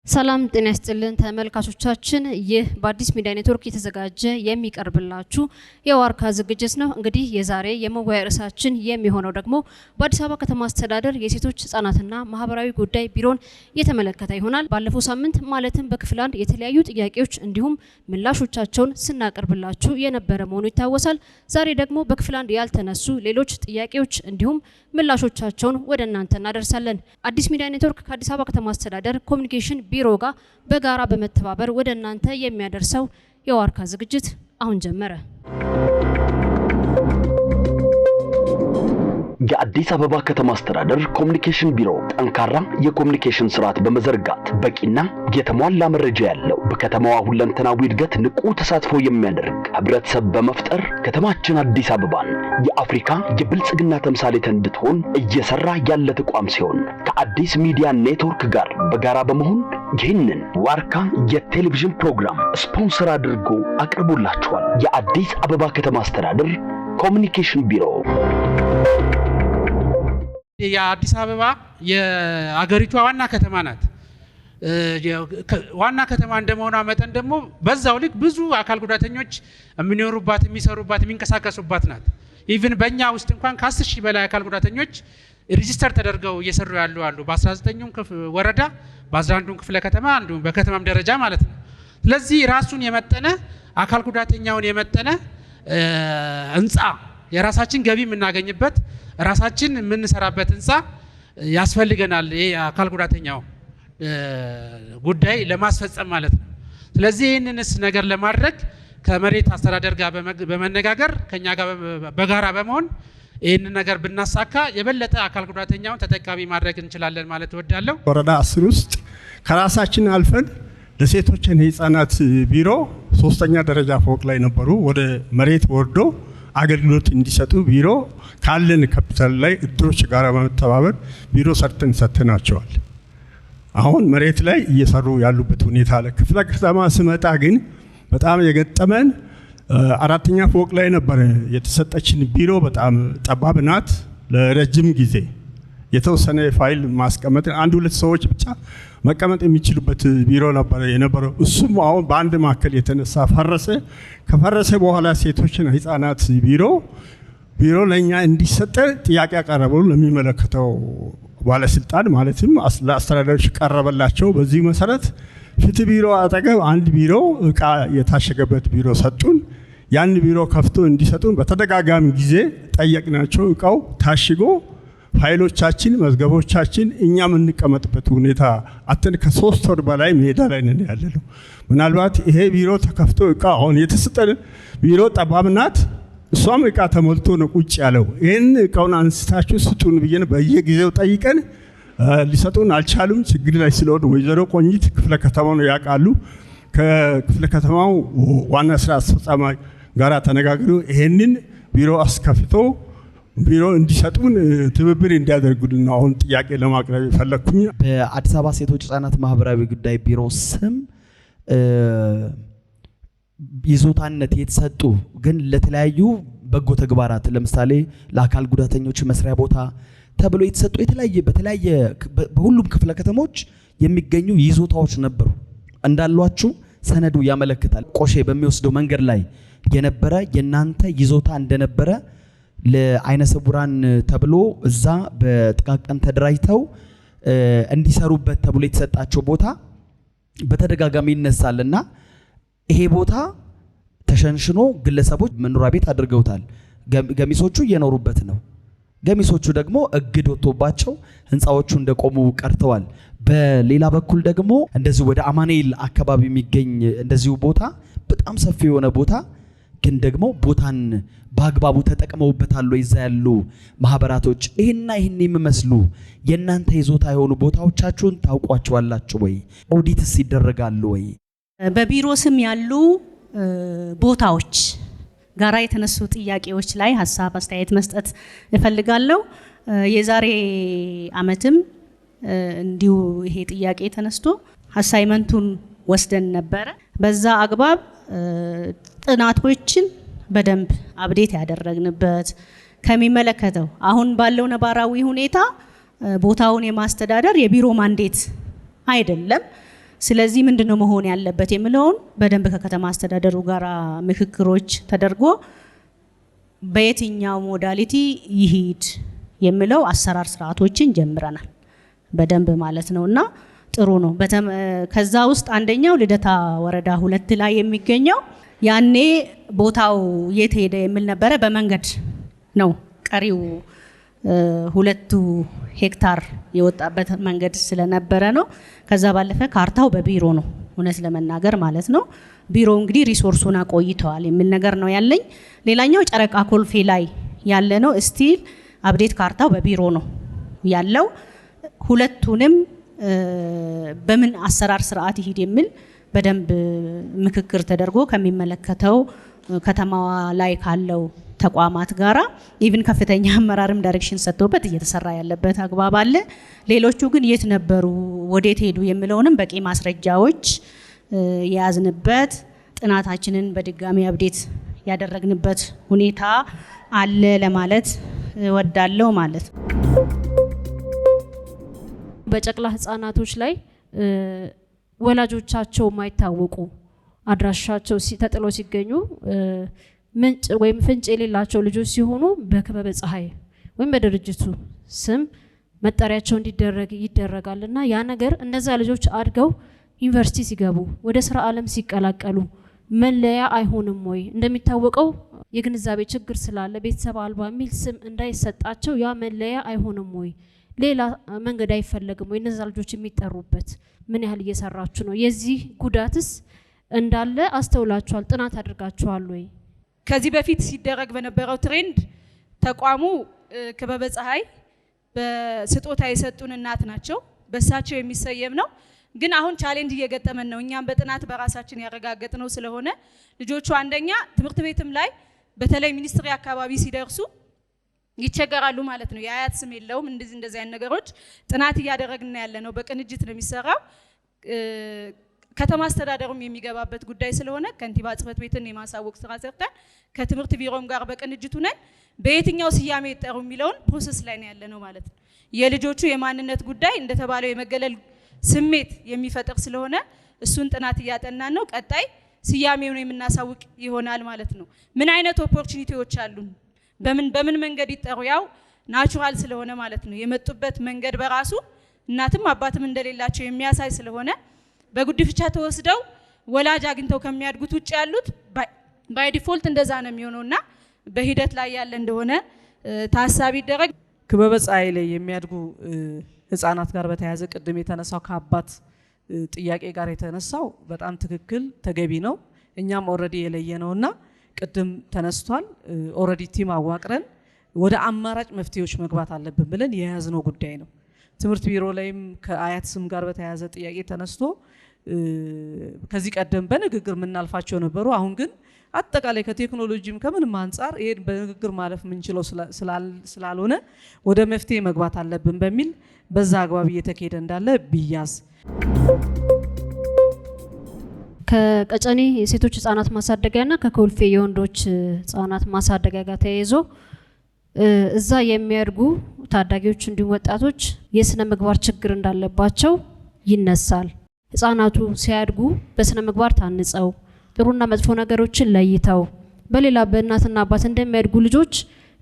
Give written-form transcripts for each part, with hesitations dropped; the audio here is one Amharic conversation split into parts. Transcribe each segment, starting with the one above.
ሰላም ጤና ይስጥልን ተመልካቾቻችን፣ ይህ በአዲስ ሚዲያ ኔትወርክ የተዘጋጀ የሚቀርብላችሁ የዋርካ ዝግጅት ነው። እንግዲህ የዛሬ የመወያያ ርዕሳችን የሚሆነው ደግሞ በአዲስ አበባ ከተማ አስተዳደር የሴቶች ህጻናትና ማህበራዊ ጉዳይ ቢሮን የተመለከተ ይሆናል። ባለፈው ሳምንት ማለትም በክፍል 1 የተለያዩ ጥያቄዎች እንዲሁም ምላሾቻቸውን ስናቀርብላችሁ የነበረ መሆኑ ይታወሳል። ዛሬ ደግሞ በክፍል 1 ያልተነሱ ሌሎች ጥያቄዎች እንዲሁም ምላሾቻቸውን ወደ እናንተ እናደርሳለን። አዲስ ሚዲያ ኔትወርክ ከአዲስ አበባ ከተማ አስተዳደር ኮሚኒኬሽን ቢሮ ጋር በጋራ በመተባበር ወደ እናንተ የሚያደርሰው የዋርካ ዝግጅት አሁን ጀመረ። የአዲስ አበባ ከተማ አስተዳደር ኮሚኒኬሽን ቢሮ ጠንካራ የኮሚኒኬሽን ስርዓት በመዘርጋት በቂና የተሟላ መረጃ ያለው በከተማዋ ሁለንተናዊ እድገት ንቁ ተሳትፎ የሚያደርግ ህብረተሰብ በመፍጠር ከተማችን አዲስ አበባን የአፍሪካ የብልጽግና ተምሳሌት እንድትሆን እየሰራ ያለ ተቋም ሲሆን ከአዲስ ሚዲያ ኔትወርክ ጋር በጋራ በመሆን ይህንን ዋርካ የቴሌቪዥን ፕሮግራም ስፖንሰር አድርጎ አቅርቦላችኋል። የአዲስ አበባ ከተማ አስተዳደር ኮሚኒኬሽን ቢሮ። የአዲስ አበባ የአገሪቷ ዋና ከተማ ናት። ዋና ከተማ እንደመሆኗ መጠን ደግሞ በዛው ልክ ብዙ አካል ጉዳተኞች የሚኖሩባት፣ የሚሰሩባት፣ የሚንቀሳቀሱባት ናት። ኢቭን በእኛ ውስጥ እንኳን ከ10 ሺህ በላይ አካል ጉዳተኞች ሬጂስተር ተደርገው እየሰሩ ያሉ በ19ኙም ወረዳ በ11ዱም ክፍለ ከተማ እንዲሁም በከተማም ደረጃ ማለት ነው። ስለዚህ ራሱን የመጠነ አካል ጉዳተኛውን የመጠነ ህንፃ የራሳችን ገቢ የምናገኝበት ራሳችን የምንሰራበት ህንፃ ያስፈልገናል። ይሄ አካል ጉዳተኛው ጉዳይ ለማስፈጸም ማለት ነው። ስለዚህ ይህንንስ ነገር ለማድረግ ከመሬት አስተዳደር ጋር በመነጋገር ከኛ ጋር በጋራ በመሆን ይህንን ነገር ብናሳካ የበለጠ አካል ጉዳተኛውን ተጠቃሚ ማድረግ እንችላለን ማለት እወዳለሁ። ወረዳ 10 ውስጥ ከራሳችን አልፈን ለሴቶችና ህፃናት ቢሮ 3ኛ ደረጃ ፎቅ ላይ ነበሩ። ወደ መሬት ወርዶ አገልግሎት እንዲሰጡ ቢሮ ካለን ካፒታል ላይ እድሮች ጋር በመተባበር ቢሮ ሰጥተናቸዋል። አሁን መሬት ላይ እየሰሩ ያሉበት ሁኔታ አለ። ክፍለ ከተማ ስመጣ ግን በጣም የገጠመን 4ኛ ፎቅ ላይ ነበር የተሰጠችን ቢሮ። በጣም ጠባብ ናት። ለረጅም ጊዜ የተወሰነ ፋይል ማስቀመጥ 1-2 ሰዎች ብቻ መቀመጥ የሚችሉበት ቢሮ ነበር የነበረው። እሱም አሁን በአንድ ማዕከል የተነሳ ፈረሰ። ከፈረሰ በኋላ ሴቶችና ህፃናት ቢሮ ለኛ እንዲሰጥ ጥያቄ ያቀረበው ለሚመለከተው ባለስልጣን ማለትም ለአስተዳዳሪዎች ቀረበላቸው። በዚህ መሰረት ፍትህ ቢሮ አጠገብ አንድ ቢሮ እቃ የታሸገበት ቢሮ ሰጡን። ያን ቢሮ ከፍቶ እንዲሰጡን በተደጋጋሚ ጊዜ ጠየቅናቸው። እቃው ታሽጎ ፋይሎቻችን፣ መዝገቦቻችን እኛ የምንቀመጥበት ሁኔታ አተን ከ3 ወር በላይ ሜዳ ላይ ነን ያለነው። ምናልባት ይሄ ቢሮ ተከፍቶ እቃ አሁን የተሰጠን ቢሮ ጠባብ ናት። እሷም እቃ ተሞልቶ ነው ቁጭ ያለው። ይህን እቃውን አንስታችሁ ስጡን ብዬን በየጊዜው ጠይቀን ሊሰጡን አልቻሉም። ችግር ላይ ስለሆነ ወይዘሮ ቆንጂት ክፍለ ከተማው ነው ያውቃሉ። ከክፍለ ከተማው ዋና ስራ አስፈጻሚ ጋራ ተነጋግረው ይሄንን ቢሮ አስከፍቶ ቢሮ እንዲሰጡን ትብብር እንዲያደርጉልን አሁን ጥያቄ ለማቅረብ ፈለኩኝ። በአዲስ አበባ ሴቶች ህጻናት ማህበራዊ ጉዳይ ቢሮ ስም ይዞታነት የተሰጡ ግን ለተለያዩ በጎ ተግባራት ለምሳሌ ለአካል ጉዳተኞች መስሪያ ቦታ ተብሎ የተሰጡ በተለያየ በሁሉም ክፍለ ከተሞች የሚገኙ ይዞታዎች ነበሩ እንዳሏችሁ ሰነዱ ያመለክታል። ቆሼ በሚወስደው መንገድ ላይ የነበረ የናንተ ይዞታ እንደነበረ ለአይነ ስውራን ተብሎ እዛ በጥቃቅን ተደራጅተው እንዲሰሩበት ተብሎ የተሰጣቸው ቦታ በተደጋጋሚ ይነሳልና ይሄ ቦታ ተሸንሽኖ ግለሰቦች መኖሪያ ቤት አድርገውታል። ገሚሶቹ እየኖሩበት ነው። ገሚሶቹ ደግሞ እግድ ወጥቶባቸው ህንፃዎቹ እንደቆሙ ቀርተዋል። በሌላ በኩል ደግሞ እንደዚህ ወደ አማኑኤል አካባቢ የሚገኝ እንደዚሁ ቦታ በጣም ሰፊ የሆነ ቦታ ግን ደግሞ ቦታን በአግባቡ ተጠቅመውበታል ወይ? እዛ ያሉ ማህበራቶች ይሄን የሚመስሉ የናንተ ይዞታ የሆኑ ቦታዎቻችሁን ታውቋቸዋላችሁ ወይ? ኦዲትስ ይደረጋሉ ወይ? በቢሮ ስም ያሉ ቦታዎች ጋራ የተነሱ ጥያቄዎች ላይ ሀሳብ አስተያየት መስጠት እፈልጋለሁ። የዛሬ አመትም እንዲሁ ይሄ ጥያቄ ተነስቶ አሳይመንቱን ወስደን ነበረ። በዛ አግባብ ጥናቶችን በደንብ አፕዴት ያደረግንበት ከሚመለከተው አሁን ባለው ነባራዊ ሁኔታ ቦታውን የማስተዳደር የቢሮ ማንዴት አይደለም። ስለዚህ ምንድነው መሆን ያለበት የሚለውን በደንብ ከከተማ አስተዳደሩ ጋር ምክክሮች ተደርጎ በየትኛው ሞዳሊቲ ይሂድ የሚለው አሰራር ስርዓቶችን ጀምረናል በደንብ ማለት ነውና ጥሩ ነው። ከዛ ውስጥ አንደኛው ልደታ ወረዳ 2 ላይ የሚገኘው ያኔ ቦታው የት ሄደ የሚል ነበረ። በመንገድ ነው ቀሪው 2 ሄክታር የወጣበት መንገድ ስለነበረ ነው። ከዛ ባለፈ ካርታው በቢሮ ነው እውነት ለመናገር ማለት ነው። ቢሮ እንግዲህ ሪሶርሱን አቆይተዋል የሚል ነገር ነው ያለኝ። ሌላኛው ጨረቃ ኮልፌ ላይ ያለ ነው። ስቲል አፕዴት ካርታው በቢሮ ነው ያለው። ሁለቱንም በምን አሰራር ስርዓት ይሄድ የሚል በደንብ ምክክር ተደርጎ ከሚመለከተው ከተማዋ ላይ ካለው ተቋማት ጋራ ኢቭን ከፍተኛ አመራርም ዳይሬክሽን ሰጥቶበት እየተሰራ ያለበት አግባብ አለ። ሌሎቹ ግን የት ነበሩ ወዴት ሄዱ የሚለውንም በቂ ማስረጃዎች የያዝንበት ጥናታችንን በድጋሚ አፕዴት ያደረግንበት ሁኔታ አለ ለማለት ወዳለው ማለት ነው። በጨቅላ ህፃናቶች ላይ ወላጆቻቸው ማይታወቁ አድራሻቸው ተጥሎ ሲገኙ ምንጭ ወይም ፍንጭ የሌላቸው ልጆች ሲሆኑ በክበበ ፀሐይ ወይም በድርጅቱ ስም መጠሪያቸው እንዲደረግ ይደረጋልና ያ ነገር እነዛ ልጆች አድገው ዩኒቨርሲቲ ሲገቡ ወደ ስራ ዓለም ሲቀላቀሉ መለያ አይሆንም ወይ? እንደሚታወቀው የግንዛቤ ችግር ስላለ ቤተሰብ አልባ የሚል ስም እንዳይሰጣቸው ያ መለያ አይሆንም ወይ? ሌላ መንገድ አይፈለግም ወይ? እነዛ ልጆች የሚጠሩበት ምን ያህል እየሰራችሁ ነው? የዚህ ጉዳትስ እንዳለ አስተውላችኋል? ጥናት አድርጋችኋል ወይ? ከዚህ በፊት ሲደረግ በነበረው ትሬንድ ተቋሙ ክበበ ፀሐይ በስጦታ የሰጡን እናት ናቸው፣ በሳቸው የሚሰየም ነው። ግን አሁን ቻሌንጅ እየገጠመን ነው። እኛም በጥናት በራሳችን ያረጋገጥነው ስለሆነ ልጆቹ አንደኛ ትምህርት ቤትም ላይ በተለይ ሚኒስትሪ አካባቢ ሲደርሱ ይቸገራሉ ማለት ነው። የአያት ስም የለውም። እንደዚህ አይነት ነገሮች ጥናት እያደረግን ያለ ነው። በቅንጅት ነው የሚሰራው። ከተማ አስተዳደሩም የሚገባበት ጉዳይ ስለሆነ ከንቲባ ጽሕፈት ቤትን የማሳወቅ ስራ ሰርተን ከትምህርት ቢሮም ጋር በቅንጅቱ ነን። በየትኛው ስያሜ ይጠሩ የሚለውን ፕሮሰስ ላይ ነው ያለ ነው ማለት ነው። የልጆቹ የማንነት ጉዳይ እንደተባለው የመገለል ስሜት የሚፈጥር ስለሆነ እሱን ጥናት እያጠናን ነው። ቀጣይ ስያሜውን የምናሳውቅ ይሆናል ማለት ነው። ምን አይነት ኦፖርቹኒቲዎች አሉን፣ በምን መንገድ ይጠሩ፣ ያው ናቹራል ስለሆነ ማለት ነው። የመጡበት መንገድ በራሱ እናትም አባትም እንደሌላቸው የሚያሳይ ስለሆነ በጉድፍቻ ተወስደው ወላጅ አግኝተው ከሚያድጉት ውጭ ያሉት ባይ ዲፎልት እንደዛ ነው የሚሆነውና በሂደት ላይ ያለ እንደሆነ ታሳቢ ይደረግ። ክበበ ፀሐይ ላይ የሚያድጉ ህፃናት ጋር በተያያዘ ቅድም የተነሳው ከአባት ጥያቄ ጋር የተነሳው በጣም ትክክል ተገቢ ነው። እኛም ኦልሬዲ የለየነውና ቅድም ተነስቷል። ኦልሬዲ ቲም አዋቅረን ወደ አማራጭ መፍትሄዎች መግባት አለብን ብለን የያዝነው ጉዳይ ነው። ትምህርት ቢሮ ላይም ከአያት ስም ጋር በተያያዘ ጥያቄ ተነስቶ ከዚህ ቀደም በንግግር የምናልፋቸው ነበሩ። አሁን ግን አጠቃላይ ከቴክኖሎጂም ከምንም አንጻር ይሄን በንግግር ማለፍ የምንችለው ስላልሆነ ወደ መፍትሄ መግባት አለብን በሚል በዛ አግባብ እየተካሄደ እንዳለ ቢያዝ። ከቀጨኔ የሴቶች ህጻናት ማሳደጊያና ከኮልፌ የወንዶች ህጻናት ማሳደጊያ ጋር ተያይዞ እዛ የሚያድጉ ታዳጊዎች እንዲሁም ወጣቶች የስነ ምግባር ችግር እንዳለባቸው ይነሳል። ህጻናቱ ሲያድጉ በስነ ምግባር ታንጸው ጥሩና መጥፎ ነገሮችን ለይተው በሌላ በእናትና አባት እንደሚያድጉ ልጆች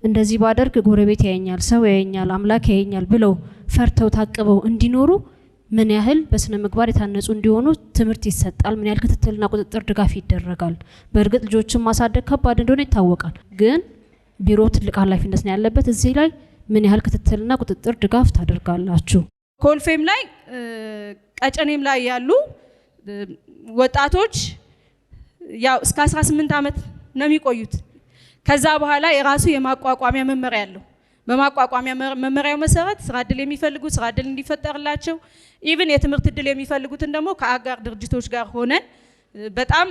እንደዚህ ባደርግ ጎረቤት ያየኛል፣ ሰው ያየኛል፣ አምላክ ያየኛል ብለው ፈርተው ታቅበው እንዲኖሩ ምን ያህል በስነ ምግባር የታነጹ እንዲሆኑ ትምህርት ይሰጣል? ምን ያህል ክትትልና ቁጥጥር ድጋፍ ይደረጋል? በእርግጥ ልጆችን ማሳደግ ከባድ እንደሆነ ይታወቃል። ግን ቢሮ ትልቅ ኃላፊነት ነው ያለበት። እዚህ ላይ ምን ያህል ክትትልና ቁጥጥር ድጋፍ ታደርጋላችሁ? ኮልፌም ላይ ቀጨኔም ላይ ያሉ ወጣቶች ያው እስከ 18 ዓመት ነው የሚቆዩት። ከዛ በኋላ የራሱ የማቋቋሚያ መመሪያ አለው። በማቋቋሚያ መመሪያው መሰረት ስራ እድል የሚፈልጉ ስራ እድል እንዲፈጠርላቸው ኢቭን የትምህርት እድል የሚፈልጉትን ደግሞ ከአጋር ድርጅቶች ጋር ሆነን በጣም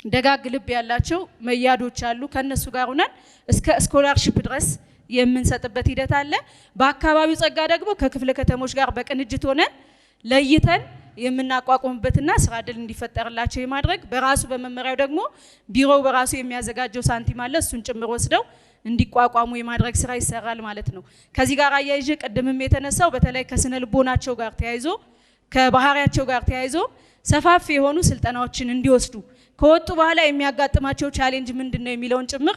ደጋግ ልብ ያላቸው መያዶች አሉ። ከነሱ ጋር ሆነን እስከ ስኮላርሺፕ ድረስ የምንሰጥበት ሂደት አለ። በአካባቢው ጸጋ ደግሞ ከክፍለ ከተሞች ጋር በቅንጅት ሆነን ለይተን የምናቋቁምበትና ስራ እድል እንዲፈጠርላቸው የማድረግ በራሱ በመመሪያው ደግሞ ቢሮው በራሱ የሚያዘጋጀው ሳንቲም አለ። እሱን ጭምር ወስደው እንዲቋቋሙ የማድረግ ስራ ይሰራል ማለት ነው። ከዚህ ጋር አያይዤ ቅድምም የተነሳው በተለይ ከስነ ልቦናቸው ጋር ተያይዞ ከባህሪያቸው ጋር ተያይዞ ሰፋፊ የሆኑ ስልጠናዎችን እንዲወስዱ ከወጡ በኋላ የሚያጋጥማቸው ቻሌንጅ ምንድነው የሚለውን ጭምር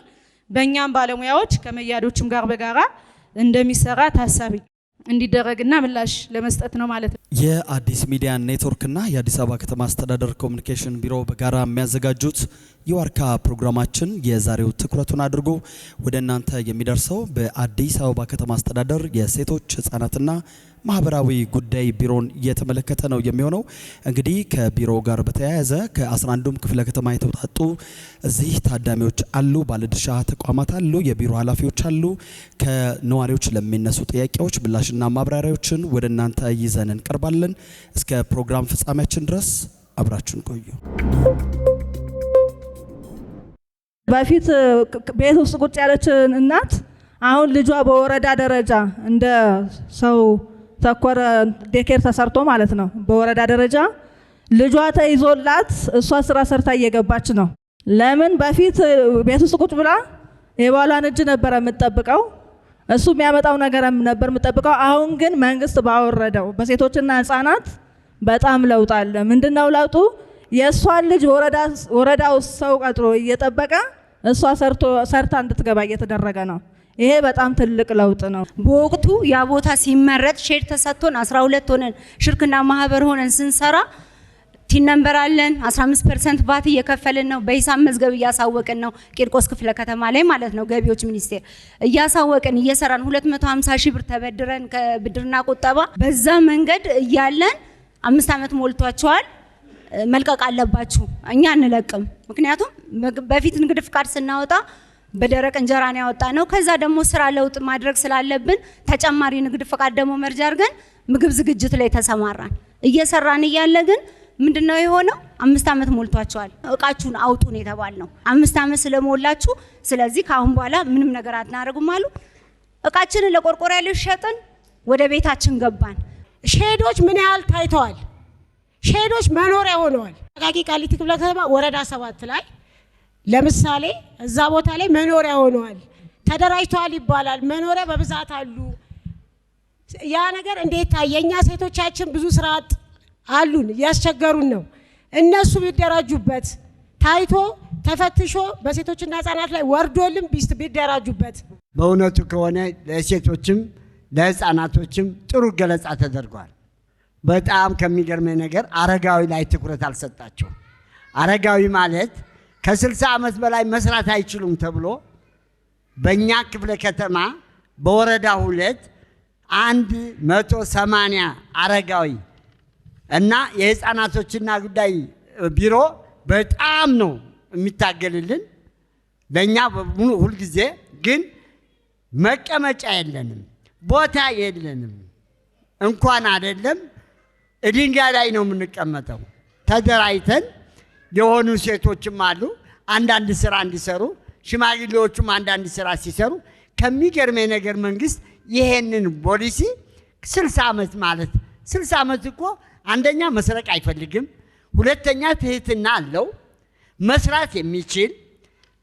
በእኛም ባለሙያዎች ከመያዶችም ጋር በጋራ እንደሚሰራ ታሳቢ እንዲደረግና ምላሽ ለመስጠት ነው ማለት ነው። የአዲስ ሚዲያ ኔትወርክና የአዲስ አበባ ከተማ አስተዳደር ኮሚኒኬሽን ቢሮ በጋራ የሚያዘጋጁት የዋርካ ፕሮግራማችን የዛሬው ትኩረቱን አድርጎ ወደ እናንተ የሚደርሰው በአዲስ አበባ ከተማ አስተዳደር የሴቶች ህጻናትና ማህበራዊ ጉዳይ ቢሮን እየተመለከተ ነው የሚሆነው። እንግዲህ ከቢሮ ጋር በተያያዘ ከ11ዱም ክፍለ ከተማ የተውጣጡ እዚህ ታዳሚዎች አሉ፣ ባለድርሻ ተቋማት አሉ፣ የቢሮ ኃላፊዎች አሉ። ከነዋሪዎች ለሚነሱ ጥያቄዎች ምላሽና ማብራሪያዎችን ወደ እናንተ ይዘን እንቀርባለን። እስከ ፕሮግራም ፍጻሜያችን ድረስ አብራችሁን ቆዩ። በፊት ቤት ውስጥ ቁጭ ያለች እናት አሁን ልጇ በወረዳ ደረጃ እንደ ሰው ተኮረ ዴኬር ተሰርቶ ማለት ነው። በወረዳ ደረጃ ልጇ ተይዞላት እሷ ስራ ሰርታ እየገባች ነው። ለምን በፊት ቤት ውስጥ ቁጭ ብላ የባሏን እጅ ነበር የምትጠብቀው፣ እሱ የሚያመጣው ነገር ነበር የምትጠብቀው። አሁን ግን መንግስት ባወረደው በሴቶችና ህፃናት በጣም ለውጥ አለ። ምንድነው ለውጡ? የእሷን ልጅ ወረዳ ውስጥ ሰው ቀጥሮ እየጠበቀ እሷ ሰርታ እንድትገባ እየተደረገ ነው። ይሄ በጣም ትልቅ ለውጥ ነው። በወቅቱ ያ ቦታ ሲመረጥ ሼር ተሰጥቶን 12 ሆነን ሽርክና ማህበር ሆነን ስንሰራ ቲን ነምበር አለን 15% ቫት እየከፈልን ነው። በሂሳብ መዝገብ እያሳወቅን ነው። ቂርቆስ ክፍለ ከተማ ላይ ማለት ነው። ገቢዎች ሚኒስቴር እያሳወቅን እየሰራን 250 ሺህ ብር ተበድረን ከብድርና ቁጠባ በዛ መንገድ እያለን 5 ዓመት ሞልቷቸዋል። መልቀቅ አለባችሁ፣ እኛ አንለቅም። ምክንያቱም በፊት ንግድ ፍቃድ ስናወጣ በደረቅ እንጀራ ነው ያወጣ ነው። ከዛ ደግሞ ስራ ለውጥ ማድረግ ስላለብን ተጨማሪ ንግድ ፍቃድ ደግሞ መርጃ አድርገን ምግብ ዝግጅት ላይ ተሰማራን። እየሰራን እያለ ግን ምንድነው የሆነው? 5 ዓመት ሞልቷቸዋል። እቃችሁን አውጡ ነው የተባልነው። 5 ዓመት ስለሞላችሁ ስለዚህ ካሁን በኋላ ምንም ነገር አናደርጉም አሉ። እቃችንን ለቆርቆሪያ ላይ ሸጥን፣ ወደ ቤታችን ገባን። ሼዶች ምን ያህል ታይተዋል? ሼዶች መኖሪያ ሆነዋል። አቃቂ ቃሊቲ ክፍለ ከተማ ወረዳ 7 ላይ ለምሳሌ እዛ ቦታ ላይ መኖሪያ ሆነዋል። ተደራጅተዋል ይባላል። መኖሪያ በብዛት አሉ። ያ ነገር እንዴት ታየኛ? ሴቶቻችን ብዙ ስርዓት አሉን፣ ያስቸገሩን ነው። እነሱ ቢደራጁበት ታይቶ ተፈትሾ በሴቶችና ህፃናት ላይ ወርዶልም ቢደራጁበት። በእውነቱ ከሆነ ለሴቶችም ለህፃናቶችም ጥሩ ገለጻ ተደርጓል። በጣም ከሚገርመኝ ነገር አረጋዊ ላይ ትኩረት አልሰጣቸው። አረጋዊ ማለት ከ60 ዓመት በላይ መስራት አይችሉም ተብሎ በእኛ ክፍለ ከተማ በወረዳ 2 180 አረጋዊ እና የህፃናቶችና ጉዳይ ቢሮ በጣም ነው የሚታገልልን ለኛ ሁሉ ጊዜ። ግን መቀመጫ የለንም፣ ቦታ የለንም። እንኳን አይደለም ድንጋይ ላይ ነው የምንቀመጠው። ተደራጅተን የሆኑ ሴቶችም አሉ አንዳንድ ስራ እንዲሰሩ፣ ሽማግሌዎችም አንዳንድ ስራ ሲሰሩ። ከሚገርመኝ ነገር መንግስት ይሄንን ፖሊሲ 60 ዓመት ማለት 60 ዓመት እኮ አንደኛ መስረቅ አይፈልግም፣ ሁለተኛ ትህትና አለው። መስራት የሚችል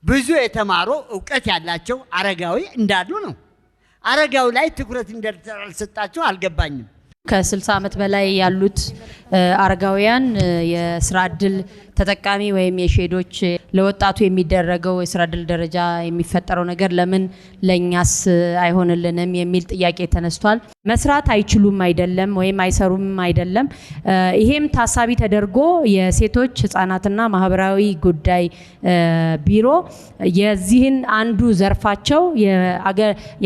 ብዙ የተማሩ ዕውቀት ያላቸው አረጋዊ እንዳሉ ነው። አረጋዊ ላይ ትኩረት እንዳልሰጣቸው አልገባኝም። ከ60 ዓመት በላይ ያሉት አረጋውያን የስራ እድል ተጠቃሚ ወይም የሼዶች ለወጣቱ የሚደረገው የስራ እድል ደረጃ የሚፈጠረው ነገር ለምን ለኛስ አይሆንልንም የሚል ጥያቄ ተነስቷል። መስራት አይችሉም አይደለም ወይም አይሰሩም አይደለም። ይሄም ታሳቢ ተደርጎ የሴቶች ህፃናትና ማህበራዊ ጉዳይ ቢሮ የዚህን አንዱ ዘርፋቸው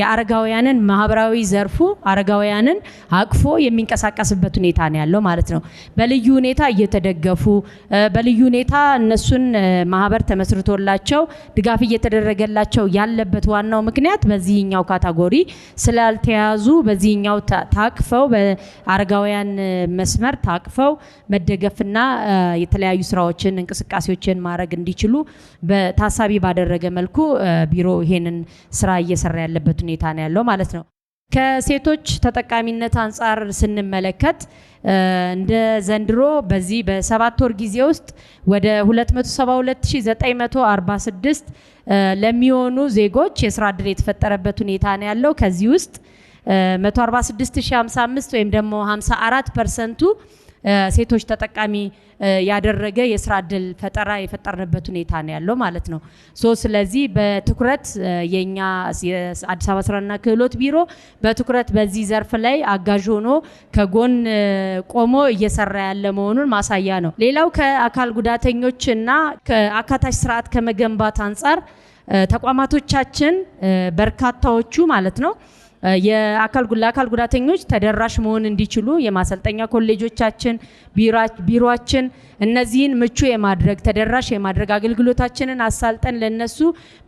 የአረጋውያንን ማህበራዊ ዘርፉ አረጋውያንን አቅፎ የሚንቀሳቀስበት ሁኔታ ነው ያለው ማለት ነው። በልዩ ሁኔታ እየተደገፉ በልዩ ሁኔታ እነሱን ማህበር ተመስርቶላቸው ድጋፍ እየተደረገላቸው ያለበት ዋናው ምክንያት በዚህኛው ካታጎሪ ስላልተያዙ በዚህኛው ታቅፈው በአረጋውያን መስመር ታቅፈው መደገፍና የተለያዩ ስራዎችን እንቅስቃሴዎችን ማድረግ እንዲችሉ በታሳቢ ባደረገ መልኩ ቢሮ ይሄንን ስራ እየሰራ ያለበት ሁኔታ ነው ያለው ማለት ነው። ከሴቶች ተጠቃሚነት አንጻር ስንመለከት እንደ ዘንድሮ በዚህ በ7 ወር ጊዜ ውስጥ ወደ 272946 ለሚሆኑ ዜጎች የስራ እድል የተፈጠረበት ሁኔታ ነው ያለው። ከዚህ ውስጥ 146055 ወይም ደግሞ 54% ሴቶች ተጠቃሚ ያደረገ የስራ እድል ፈጠራ የፈጠርንበት ሁኔታ ነው ያለው ማለት ነው። ስለዚህ በትኩረት የኛ የአዲስ አበባ ስራና ክህሎት ቢሮ በትኩረት በዚህ ዘርፍ ላይ አጋዥ ሆኖ ከጎን ቆሞ እየሰራ ያለ መሆኑን ማሳያ ነው። ሌላው ከአካል ጉዳተኞችና ከአካታች ስርዓት ከመገንባት አንጻር ተቋማቶቻችን በርካታዎቹ ማለት ነው ለአካል ጉዳተኞች ተደራሽ መሆን እንዲችሉ የማሰልጠኛ ኮሌጆቻችን ቢሮአችን እነዚህን ምቹ የማድረግ ተደራሽ የማድረግ አገልግሎታችንን አሳልጠን ለነሱ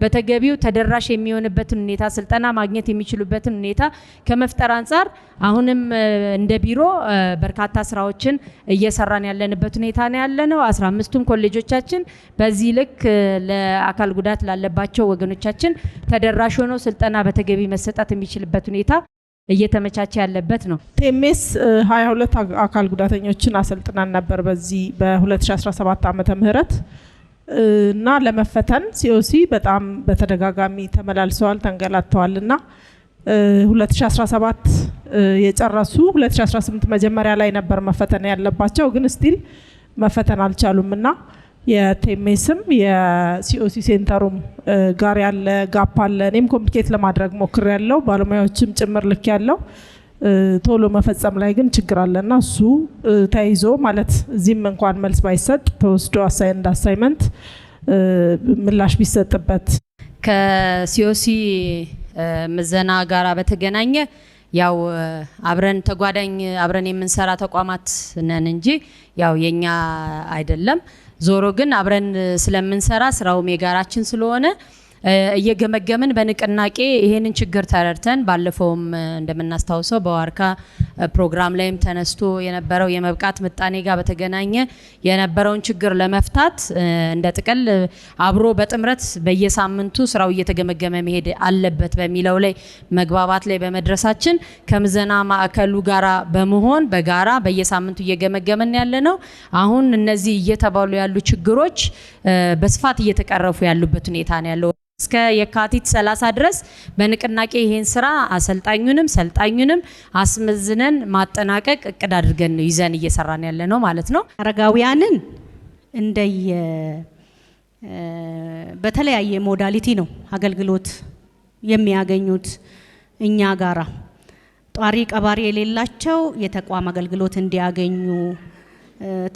በተገቢው ተደራሽ የሚሆንበትን ሁኔታ ስልጠና ማግኘት የሚችሉበትን ሁኔታ ከመፍጠር አንጻር አሁንም እንደ ቢሮ በርካታ ስራዎችን እየሰራን ያለንበት ሁኔታ ነው ያለነው። 15ቱም ኮሌጆቻችን በዚህ ልክ ለአካል ጉዳት ላለባቸው ወገኖቻችን ተደራሽ ሆኖ ስልጠና በተገቢ መሰጠት የሚችልበት ሁኔታ እየተመቻቸ ያለበት ነው። ቴሜስ 22 አካል ጉዳተኞችን አሰልጥናን ነበር በዚህ በ2017 ዓመተ ምህረት እና ለመፈተን ሲኦሲ በጣም በተደጋጋሚ ተመላልሰዋል ተንገላተዋልና 2017 የጨረሱ 2018 መጀመሪያ ላይ ነበር መፈተን ያለባቸው ግን ስቲል መፈተን አልቻሉምና የቴሜስም የሲኦሲ ሴንተሩም ጋር ያለ ጋፕ አለ። እኔም ኮሚኒኬት ለማድረግ ሞክር ያለው ባለሙያዎችም ጭምር ልክ ያለው ቶሎ መፈጸም ላይ ግን ችግር አለና እሱ ተይዞ ማለት እዚህም እንኳን መልስ ባይሰጥ ተወስዶ አሳይመንት ምላሽ ቢሰጥበት ከሲኦሲ ምዘና ጋራ በተገናኘ ያው አብረን ተጓዳኝ አብረን የምንሰራ ተቋማት ነን እንጂ ያው የኛ አይደለም። ዞሮ ግን አብረን ስለምንሰራ ስራው የጋራችን ስለሆነ እየገመገምን በንቅናቄ ይሄንን ችግር ተረድተን ባለፈውም እንደምናስታውሰው በዋርካ ፕሮግራም ላይም ተነስቶ የነበረው የመብቃት ምጣኔ ጋር በተገናኘ የነበረውን ችግር ለመፍታት እንደ ጥቅል አብሮ በጥምረት በየሳምንቱ ስራው እየተገመገመ መሄድ አለበት በሚለው ላይ መግባባት ላይ በመድረሳችን ከምዘና ማዕከሉ ጋራ በመሆን በጋራ በየሳምንቱ እየገመገመን ያለነው አሁን እነዚህ እየተባሉ ያሉ ችግሮች በስፋት እየተቀረፉ ያሉበት ሁኔታ ነው ያለው። እስከ የካቲት 30 ድረስ በንቅናቄ ይሄን ስራ አሰልጣኙንም ሰልጣኙንም አስመዝነን ማጠናቀቅ እቅድ አድርገን ይዘን እየሰራን ያለ ነው ማለት ነው። አረጋውያንን በተለያየ ሞዳሊቲ ነው አገልግሎት የሚያገኙት እኛ ጋራ ጧሪ ቀባሪ የሌላቸው የተቋም አገልግሎት እንዲያገኙ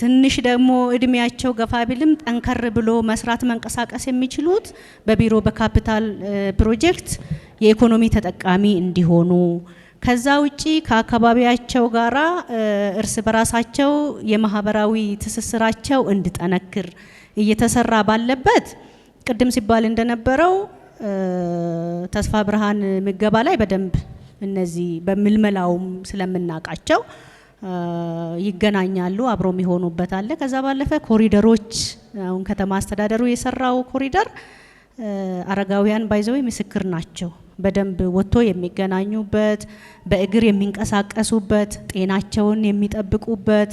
ትንሽ ደግሞ እድሜያቸው ገፋ ቢልም ጠንከር ብሎ መስራት መንቀሳቀስ የሚችሉት በቢሮ በካፒታል ፕሮጀክት የኢኮኖሚ ተጠቃሚ እንዲሆኑ ከዛ ውጪ ከአካባቢያቸው ጋራ እርስ በራሳቸው የማህበራዊ ትስስራቸው እንዲጠነክር እየተሰራ ባለበት ቅድም ሲባል እንደነበረው ተስፋ ብርሃን ምገባ ላይ በደንብ እነዚህ በምልመላውም ስለምናቃቸው ይገናኛሉ አብሮም ይሆኑበት አለ። ከዛ ባለፈ ኮሪደሮች አሁን ከተማ አስተዳደሩ የሰራው ኮሪደር አረጋውያን ባይዘው ምስክር ናቸው። በደንብ ወጥቶ የሚገናኙበት በእግር የሚንቀሳቀሱበት ጤናቸውን የሚጠብቁበት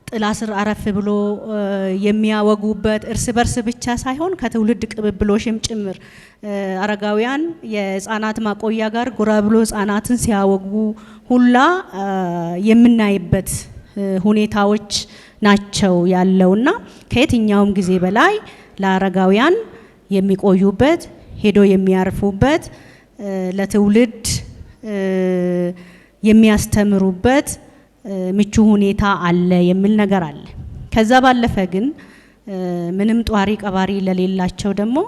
ጥላ ስር አረፍ ብሎ የሚያወጉበት እርስ በርስ ብቻ ሳይሆን ከትውልድ ቅብብሎሽም ጭምር አረጋውያን የህፃናት ማቆያ ጋር ጎራ ብሎ ህፃናትን ሲያወጉ ሁላ የምናይበት ሁኔታዎች ናቸው ያለውና ከየትኛውም ጊዜ በላይ ለአረጋውያን የሚቆዩበት ሄዶ የሚያርፉበት ለትውልድ የሚያስተምሩበት ምቹ ሁኔታ አለ የሚል ነገር አለ። ከዛ ባለፈ ግን ምንም ጧሪ ቀባሪ ለሌላቸው ደግሞ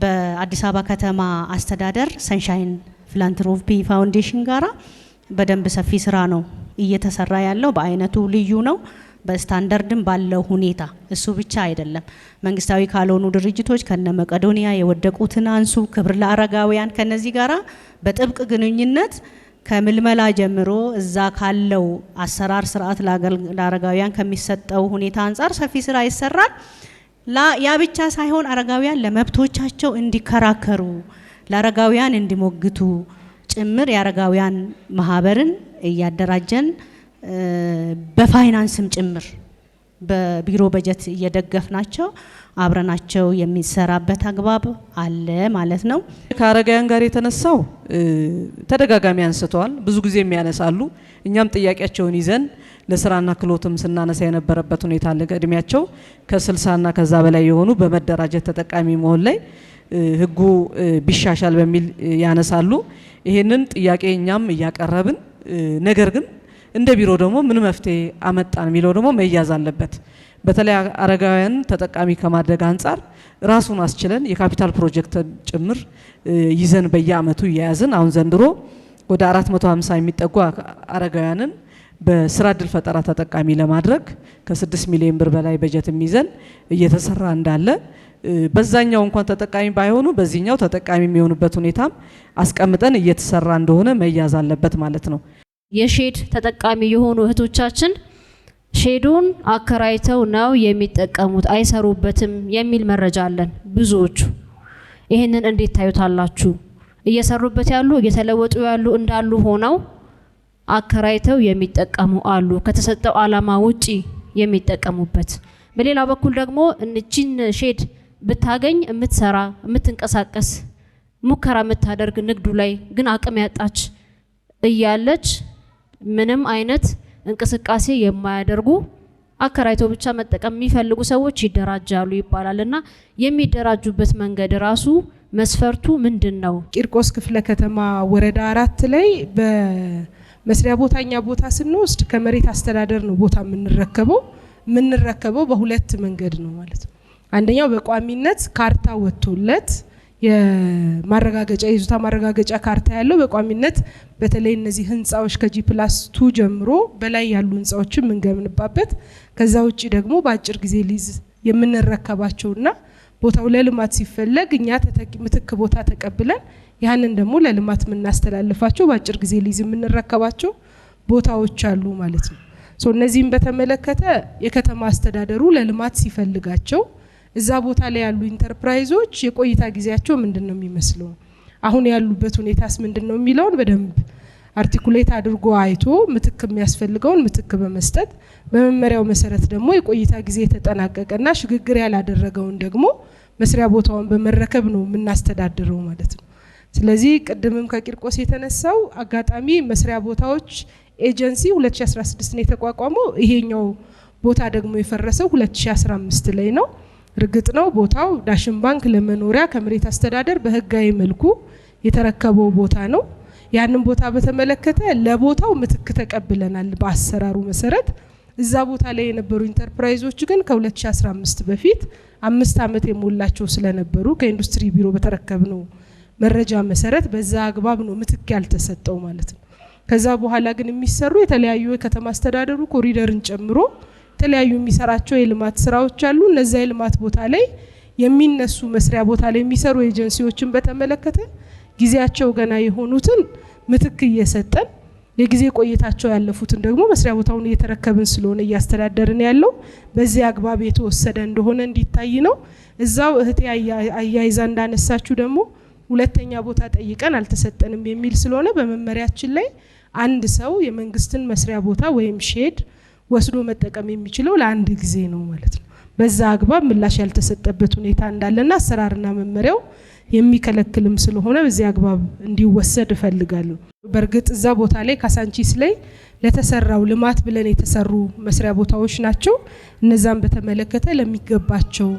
በአዲስ አበባ ከተማ አስተዳደር ሰንሻይን ፊላንትሮፒ ፋውንዴሽን ጋራ በደንብ ሰፊ ስራ ነው እየተሰራ ያለው። በአይነቱ ልዩ ነው፣ በስታንዳርድም ባለው ሁኔታ። እሱ ብቻ አይደለም፣ መንግስታዊ ካልሆኑ ድርጅቶች ከነ መቄዶንያ የወደቁትን አንሱ፣ ክብር ለአረጋውያን ከነዚህ ጋራ በጥብቅ ግንኙነት ከምልመላ ጀምሮ እዛ ካለው አሰራር ስርዓት ለአረጋውያን ከሚሰጠው ሁኔታ አንጻር ሰፊ ስራ ይሰራል። ያ ብቻ ሳይሆን አረጋውያን ለመብቶቻቸው እንዲከራከሩ ለአረጋውያን እንዲሞግቱ ጭምር የአረጋውያን ማህበርን እያደራጀን በፋይናንስም ጭምር በቢሮ በጀት እየደገፍናቸው አብረናቸው የሚሰራበት አግባብ አለ ማለት ነው። ከአረጋውያን ጋር የተነሳው ተደጋጋሚ አንስተዋል፣ ብዙ ጊዜ የሚያነሳሉ። እኛም ጥያቄያቸውን ይዘን ለስራና ክህሎትም ስናነሳ የነበረበት ሁኔታ አለ። እድሜያቸው ከ60 እና ከዛ በላይ የሆኑ በመደራጀት ተጠቃሚ መሆን ላይ ህጉ ቢሻሻል በሚል ያነሳሉ። ይሄንን ጥያቄ እኛም እያቀረብን ነገር ግን እንደ ቢሮ ደግሞ ምን መፍትሄ አመጣን የሚለው ደግሞ መያዝ አለበት። በተለይ አረጋውያን ተጠቃሚ ከማድረግ አንጻር ራሱን አስችለን የካፒታል ፕሮጀክት ጭምር ይዘን በየአመቱ እያያዝን አሁን ዘንድሮ ወደ 450 የሚጠጉ አረጋውያንን በስራ እድል ፈጠራ ተጠቃሚ ለማድረግ ከ6 ሚሊዮን ብር በላይ በጀት ይዘን እየተሰራ እንዳለ በዛኛው እንኳን ተጠቃሚ ባይሆኑ በዚህኛው ተጠቃሚ የሚሆኑበት ሁኔታም አስቀምጠን እየተሰራ እንደሆነ መያዝ አለበት ማለት ነው። የሼድ ተጠቃሚ የሆኑ እህቶቻችን ሼዱን አከራይተው ነው የሚጠቀሙት፣ አይሰሩበትም የሚል መረጃ አለን ብዙዎቹ። ይሄንን እንዴት ታዩታላችሁ? እየሰሩበት ያሉ እየተለወጡ ያሉ እንዳሉ ሆነው አከራይተው የሚጠቀሙ አሉ፣ ከተሰጠው አላማ ውጪ የሚጠቀሙበት። በሌላ በኩል ደግሞ እቺን ሼድ ብታገኝ የምትሰራ የምትንቀሳቀስ ሙከራ የምታደርግ ንግዱ ላይ ግን አቅም ያጣች እያለች ምንም አይነት እንቅስቃሴ የማያደርጉ አከራይተው ብቻ መጠቀም የሚፈልጉ ሰዎች ይደራጃሉ ይባላልና የሚደራጁበት መንገድ ራሱ መስፈርቱ ምንድነው? ቂርቆስ ክፍለ ከተማ ወረዳ 4 ላይ በመስሪያ ቦታኛ ቦታ ስንወስድ ከመሬት አስተዳደር ነው ቦታ የምንረከበው በሁለት መንገድ ነው ማለት ነው። አንደኛው በቋሚነት ካርታ ወጥቶለት የማረጋገጫ የይዞታ ማረጋገጫ ካርታ ያለው በቋሚነት በተለይ እነዚህ ህንጻዎች ከጂ+2 ጀምሮ በላይ ያሉ ህንጻዎችን የምንገነባበት፣ ከዛ ውጪ ደግሞ በአጭር ጊዜ ሊዝ የምንረከባቸውና ቦታው ለልማት ሲፈለግ እኛ ምትክ ቦታ ተቀብለን ያንን ደግሞ ለልማት የምናስተላልፋቸው በአጭር ጊዜ ሊዝ የምንረከባቸው ቦታዎች አሉ ማለት ነው። እነዚህም በተመለከተ የከተማ አስተዳደሩ ለልማት ሲፈልጋቸው እዛ ቦታ ላይ ያሉ ኢንተርፕራይዞች የቆይታ ጊዜያቸው ምንድነው የሚመስለው፣ አሁን ያሉበት ሁኔታስ ምንድነው የሚለውን በደንብ አርቲኩሌት አድርጎ አይቶ ምትክ የሚያስፈልገውን ምትክ በመስጠት በመመሪያው መሰረት ደግሞ የቆይታ ጊዜ የተጠናቀቀና ሽግግር ያላደረገውን ደግሞ መስሪያ ቦታውን በመረከብ ነው የምናስተዳድረው ማለት ነው። ስለዚህ ቅድምም ከቂርቆስ የተነሳው አጋጣሚ መስሪያ ቦታዎች ኤጀንሲ 2016 ነው የተቋቋመው። ይሄኛው ቦታ ደግሞ የፈረሰው 2015 ላይ ነው። እርግጥ ነው ቦታው ዳሽን ባንክ ለመኖሪያ ከመሬት አስተዳደር በህጋዊ መልኩ የተረከበው ቦታ ነው። ያንን ቦታ በተመለከተ ለቦታው ምትክ ተቀብለናል በአሰራሩ መሰረት። እዛ ቦታ ላይ የነበሩ ኢንተርፕራይዞች ግን ከ2015 በፊት 5 አመት የሞላቸው ስለነበሩ ከኢንዱስትሪ ቢሮ በተረከብነው መረጃ መሰረት በዛ አግባብ ነው ምትክ ያልተሰጠው ማለት ነው። ከዛ በኋላ ግን የሚሰሩ የተለያዩ የከተማ አስተዳደሩ ኮሪደርን ጨምሮ የተለያዩ የሚሰራቸው የልማት ስራዎች አሉ። እነዛ የልማት ቦታ ላይ የሚነሱ መስሪያ ቦታ ላይ የሚሰሩ ኤጀንሲዎችን በተመለከተ ጊዜያቸው ገና የሆኑትን ምትክ እየሰጠን የጊዜ ቆይታቸው ያለፉትን ደግሞ መስሪያ ቦታውን እየተረከብን ስለሆነ እያስተዳደርን ያለው በዚህ አግባብ የተወሰደ እንደሆነ እንዲታይ ነው። እዛው እህቴ አያይዛ እንዳነሳችሁ ደግሞ ሁለተኛ ቦታ ጠይቀን አልተሰጠንም የሚል ስለሆነ በመመሪያችን ላይ አንድ ሰው የመንግስትን መስሪያ ቦታ ወይም ሼድ ወስዶ መጠቀም የሚችለው ለአንድ ጊዜ ነው ማለት ነው። በዛ አግባብ ምላሽ ያልተሰጠበት ሁኔታ እንዳለና አሰራርና መመሪያው የሚከለክልም ስለሆነ በዚህ አግባብ እንዲወሰድ እፈልጋለሁ። በርግጥ እዛ ቦታ ላይ ካሳንቺስ ላይ ለተሰራው ልማት ብለን የተሰሩ መስሪያ ቦታዎች ናቸው። እነዛን በተመለከተ ለሚገባቸው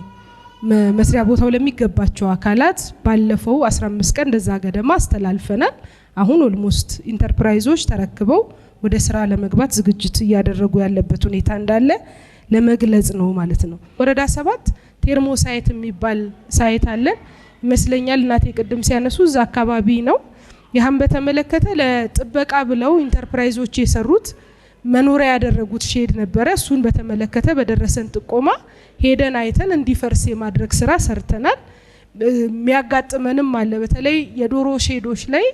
መስሪያ ቦታው ለሚገባቸው አካላት ባለፈው 15 ቀን እንደዛ ገደማ አስተላልፈናል። አሁን ኦልሞስት ኢንተርፕራይዞች ተረክበው ወደ ስራ ለመግባት ዝግጅት እያደረጉ ያለበት ሁኔታ እንዳለ ለመግለጽ ነው ማለት ነው። ወረዳ 7 ቴርሞ ሳይት የሚባል ሳይት አለ ይመስለኛል። እናቴ ቅድም ሲያነሱ እዛ አካባቢ ነው። ይህም በተመለከተ ለጥበቃ ብለው ኢንተርፕራይዞች የሰሩት መኖሪያ ያደረጉት ሼድ ነበረ። እሱን በተመለከተ በደረሰን ጥቆማ ሄደን አይተን እንዲፈርስ የማድረግ ስራ ሰርተናል። የሚያጋጥመንም አለ። በተለይ የዶሮ ሼዶች ላይ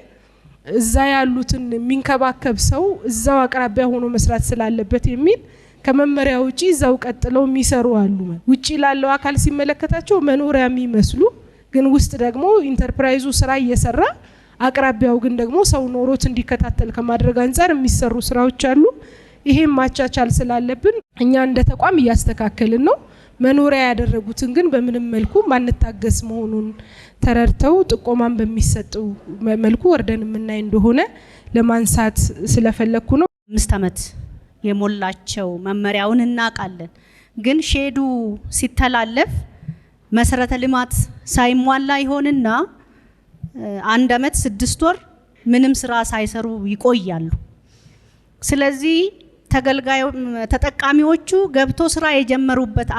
እዛ ያሉትን የሚንከባከብ ሰው እዛው አቅራቢያ ሆኖ መስራት ስላለበት የሚል ከመመሪያ ውጪ እዛው ቀጥለው የሚሰሩ አሉ። ውጪ ላለው አካል ሲመለከታቸው መኖሪያ የሚመስሉ ግን ውስጥ ደግሞ ኢንተርፕራይዙ ስራ እየሰራ አቅራቢያው ግን ደግሞ ሰው ኖሮት እንዲከታተል ከማድረግ አንፃር የሚሰሩ ስራዎች አሉ። ይሄም ማቻቻል ስላለብን እኛ እንደ ተቋም እያስተካከልን ነው። መኖሪያ ያደረጉትን ግን በምንም መልኩ ማንታገስ መሆኑን ተረድተው ጥቆማን በሚሰጠው መልኩ ወርደን የምናይ እንደሆነ ለማንሳት ስለፈለኩ ነው። 5 አመት የሞላቸው መመሪያውን እናውቃለን። ግን ሼዱ ሲተላለፍ መሰረተ ልማት ሳይሟላ ይሆንና 1 ዓመት 6 ወር ምንም ስራ ሳይሰሩ ይቆያሉ። ስለዚህ ተጠቃሚዎቹ ገብቶ ስራ የጀመሩበት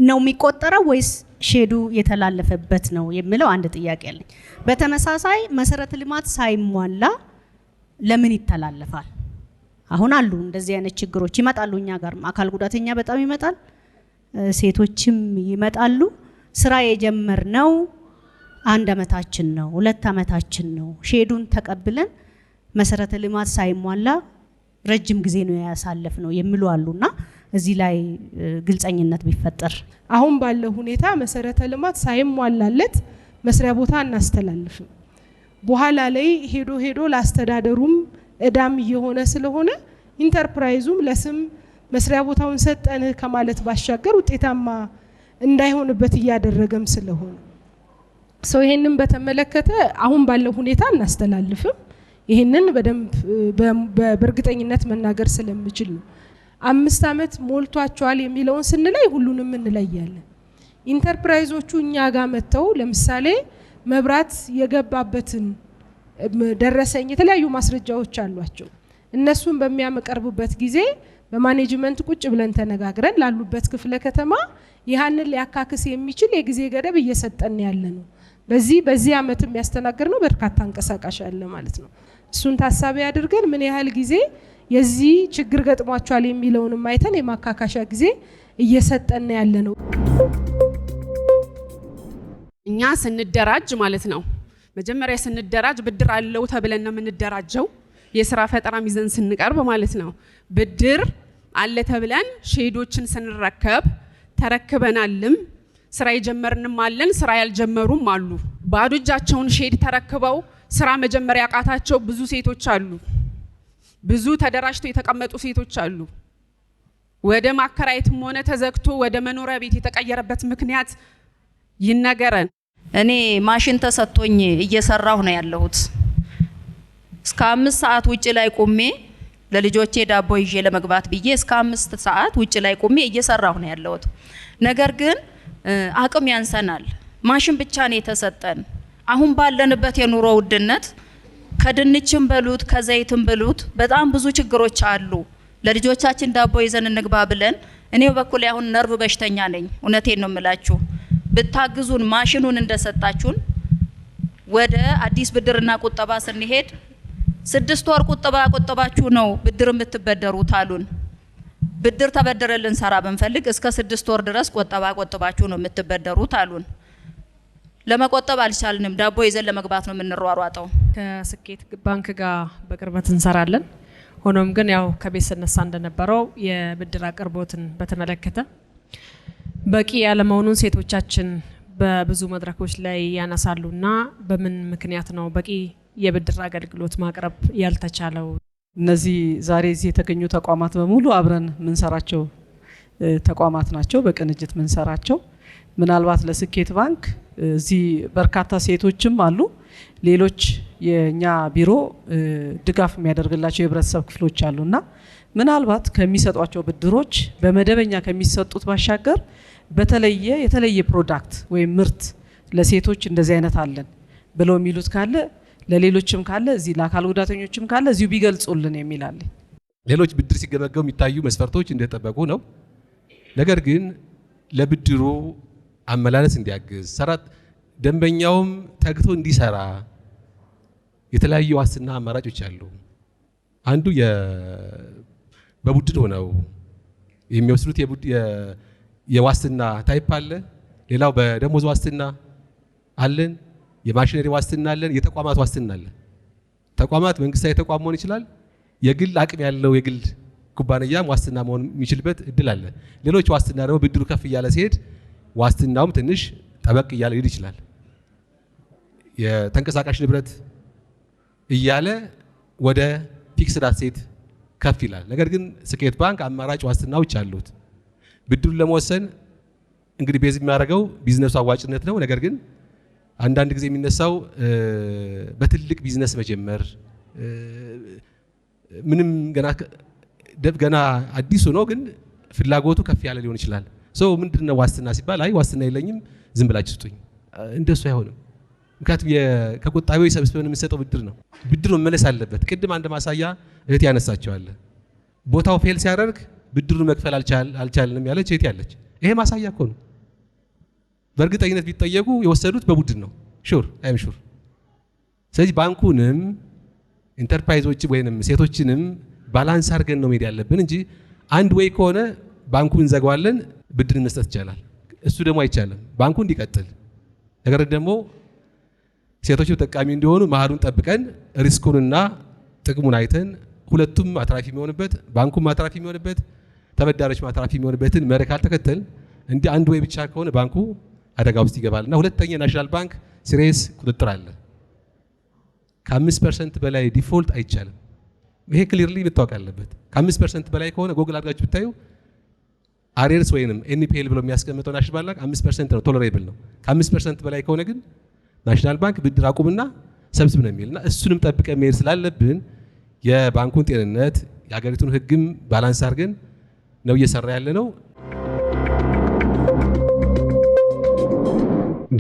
ነው የሚቆጠረው ወይስ ሼዱ የተላለፈበት ነው የሚለው አንድ ጥያቄ አለኝ። በተመሳሳይ መሰረተ ልማት ሳይሟላ ለምን ይተላለፋል? አሁን አሉ እንደዚህ አይነት ችግሮች ይመጣሉ። እኛ ጋር አካል ጉዳተኛ በጣም ይመጣል፣ ሴቶችም ይመጣሉ። ስራ የጀመርነው 1 ዓመታችን ነው 2 ዓመታችን ነው፣ ሼዱን ተቀብለን መሰረተ ልማት ሳይሟላ ረጅም ጊዜ ነው ያሳለፍ ነው የሚሉ አሉና እዚህ ላይ ግልጸኝነት ቢፈጠር። አሁን ባለው ሁኔታ መሰረተ ልማት ሳይሟላለት መስሪያ ቦታ እናስተላልፍም። በኋላ ላይ ሄዶ ላስተዳደሩም እዳም እየሆነ ስለሆነ ኢንተርፕራይዙም ለስም መስሪያ ቦታውን ሰጠን ከማለት ባሻገር ውጤታማ እንዳይሆንበት እያደረገም ስለሆነ ይሄንን በተመለከተ አሁን ባለው ሁኔታ እናስተላልፍም። ይሄንን በደንብ በእርግጠኝነት መናገር ስለምችል ነው። 5 ዓመት ሞልቷቸዋል የሚለውን ስንለይ ሁሉንም እንለያለን። ኢንተርፕራይዞቹ እኛ ጋር መተው ለምሳሌ መብራት የገባበትን ደረሰኝ የተለያዩ ማስረጃዎች አሏቸው። እነሱን በሚያመቀርቡበት ጊዜ በማኔጅመንት ቁጭ ብለን ተነጋግረን ላሉበት ክፍለ ከተማ ይህንን ሊያካክስ የሚችል የጊዜ ገደብ እየሰጠን ያለ ነው። በዚህ ዓመት የሚያስተናግር ነው በርካታ እንቀሳቃሽ አለ ማለት ነው። እሱን ታሳቢ አድርገን ምን ያህል ጊዜ የዚህ ችግር ገጥሟቸዋል የሚለውን ማይተን የማካካሻ ጊዜ እየሰጠን ያለ ነው። እኛ ስንደራጅ ማለት ነው መጀመሪያ ስንደራጅ ብድር አለው ተብለን ነው የምንደራጀው። የስራ ፈጠራ ሚዘን ስንቀርብ ማለት ነው ብድር አለ ተብለን ሼዶችን ስንረከብ ተረክበናልም ስራ የጀመርንም አለን ስራ ያልጀመሩም አሉ። ባዶ እጃቸውን ሼድ ተረክበው ስራ መጀመር ያቃታቸው ብዙ ሴቶች አሉ። ብዙ ተደራጅተው የተቀመጡ ሴቶች አሉ። ወደ ማከራየትም ሆነ ተዘግቶ ወደ መኖሪያ ቤት የተቀየረበት ምክንያት ይነገረን። እኔ ማሽን ተሰጥቶኝ እየሰራሁ ነው ያለሁት። እስከ 5 ሰዓት ውጭ ላይ ቆሜ ለልጆቼ ዳቦ ይዤ ለመግባት ብዬ እስከ 5 ሰዓት ውጭ ላይ ቆሜ እየሰራሁ ነው ያለሁት። ነገር ግን አቅም ያንሰናል። ማሽን ብቻ ነው የተሰጠን። አሁን ባለንበት የኑሮ ውድነት ከድንችም በሉት ከዘይትም በሉት በጣም ብዙ ችግሮች አሉ። ለልጆቻችን ዳቦ ይዘን እንግባ ብለን እኔ በኩል አሁን ነርቭ በሽተኛ ነኝ። እውነቴን ነው የምላችሁ። ብታግዙን ማሽኑን እንደሰጣችሁን ወደ አዲስ ብድርና ቁጠባ ስንሄድ 6 ወር ቁጠባ ቆጠባችሁ ነው ብድር የምትበደሩት አሉን። ብድር ተበደረን ልንሰራ ብንፈልግ እስከ 6 ወር ድረስ ቆጠባ ቆጠባችሁ ነው የምትበደሩት አሉን። ለመቆጠብ አልቻልንም። ዳቦ ይዘን ለመግባት ነው የምንሯሯጠው። ከስኬት ባንክ ጋር በቅርበት እንሰራለን። ሆኖም ግን ያው ከቤት ስነሳ እንደነበረው የብድር አቅርቦትን በተመለከተ በቂ ያለመሆኑን ሴቶቻችን በብዙ መድረኮች ላይ ያነሳሉና በምን ምክንያት ነው በቂ የብድር አገልግሎት ማቅረብ ያልተቻለው? እነዚህ ዛሬ እዚህ የተገኙ ተቋማት በሙሉ አብረን ምንሰራቸው ተቋማት ናቸው። በቅንጅት ምንሰራቸው ምናልባት ለስኬት ባንክ እዚህ በርካታ ሴቶችም አሉ። ሌሎች የኛ ቢሮ ድጋፍ የሚያደርግላቸው የህብረተሰብ ክፍሎች አሉና ምናልባት ከሚሰጧቸው ብድሮች በመደበኛ ከሚሰጡት ባሻገር የተለየ ፕሮዳክት ወይም ምርት ለሴቶች እንደዚህ አይነት አለን ብለው የሚሉት ካለ ለሌሎችም ካለ እዚህ ለአካል ጉዳተኞችም ካለ እዚሁ ቢገልጹልን የሚላል። ሌሎች ብድር ሲገመገሙ የሚታዩ መስፈርቶች እንደተጠበቁ ነው። ነገር ግን ለብድሩ አመላለስ እንዲያግዝ ደንበኛውም ተግቶ እንዲሰራ የተለያዩ ዋስትና አማራጮች አሉ። አንዱ በቡድን ሆነው የሚወስዱት የዋስትና ታይፕ አለ። ሌላው በደሞዝ ዋስትና አለን፣ የማሽነሪ ዋስትና አለን፣ የተቋማት ዋስትና አለ። ተቋማት መንግስታዊ ተቋም መሆን ይችላል። የግል አቅም ያለው የግል ኩባንያም ዋስትና መሆን የሚችልበት እድል አለ። ሌሎች ዋስትና ደግሞ ብድሩ ከፍ እያለ ሲሄድ ዋስትናውም ትንሽ ጠበቅ እያለ ሊሄድ ይችላል። የተንቀሳቃሽ ንብረት እያለ ወደ ፊክስድ አሴት ከፍ ይላል። ነገር ግን ስኬት ባንክ አማራጭ ዋስትናዎች አሉት። ብድሩን ለመወሰን እንግዲህ ቤዝ የሚያደርገው ቢዝነሱ አዋጭነት ነው። ነገር ግን አንዳንድ ጊዜ የሚነሳው በትልቅ ቢዝነስ መጀመር ምንም ገና ገና አዲሱ ነው ግን ፍላጎቱ ከፍ ያለ ሊሆን ይችላል። ምንድነው ዋስትና ሲባል አይ ዋስትና የለኝም ዝም ብላችሁ ስጡኝ፣ እንደሱ አይሆንም። ምክንያቱም ከቆጣቢው ሰብስበን የምንሰጠው ብድር ነው። ብድሩ መመለስ አለበት። ቅድም አንድ ማሳያ እህት ያነሳቸዋል። ቦታው ፌል ሲያደርግ ብድሩን መክፈል አልቻልንም ያለች እህት ያለች፣ ይሄ ማሳያ እኮ ነው። በእርግጠኝነት ቢጠየቁ የወሰዱት በቡድን ነው። ሹር አይም ሹር። ስለዚህ ባንኩንም ኢንተርፕራይዞች ወይንም ሴቶችንም ባላንስ አድርገን ነው መሄድ ያለብን እንጂ አንድ ወይ ከሆነ ባንኩን እንዘጋዋለን፣ ብድር መስጠት ይቻላል። እሱ ደግሞ አይቻልም። ባንኩ እንዲቀጥል ነገር ደግሞ ሴቶቹ ተጠቃሚ እንዲሆኑ መሀሉን ጠብቀን ሪስኩንና ጥቅሙን አይተን ሁለቱም አትራፊ የሚሆንበት ባንኩም አትራፊ የሚሆንበት ተበዳሪዎች አትራፊ የሚሆንበትን መርህ ካልተከተል እንዲህ አንድ ወይ ብቻ ከሆነ ባንኩ አደጋ ውስጥ ይገባል። እና ሁለተኛ ናሽናል ባንክ ሲሪየስ ቁጥጥር አለ። ከ5% በላይ ዲፎልት አይቻልም። ይሄ ክሊርሊ መታወቅ አለበት። ከ5% በላይ ከሆነ ጎግል አድርጋችሁ ብታዩ አሬርስ ወይንም ኤንፒኤል ብሎ የሚያስቀምጠው ናሽናል ባንክ 5% ነው፣ ቶለሬብል ነው። ከ5% በላይ ከሆነ ግን ናሽናል ባንክ ብድር አቁምና ሰብስብ ነው የሚልና እሱንም ጠብቀን መሄድ ስላለብን የባንኩን ጤንነት የሀገሪቱን ሕግም ባላንስ አድርገን ነው እየሰራ ያለ ነው።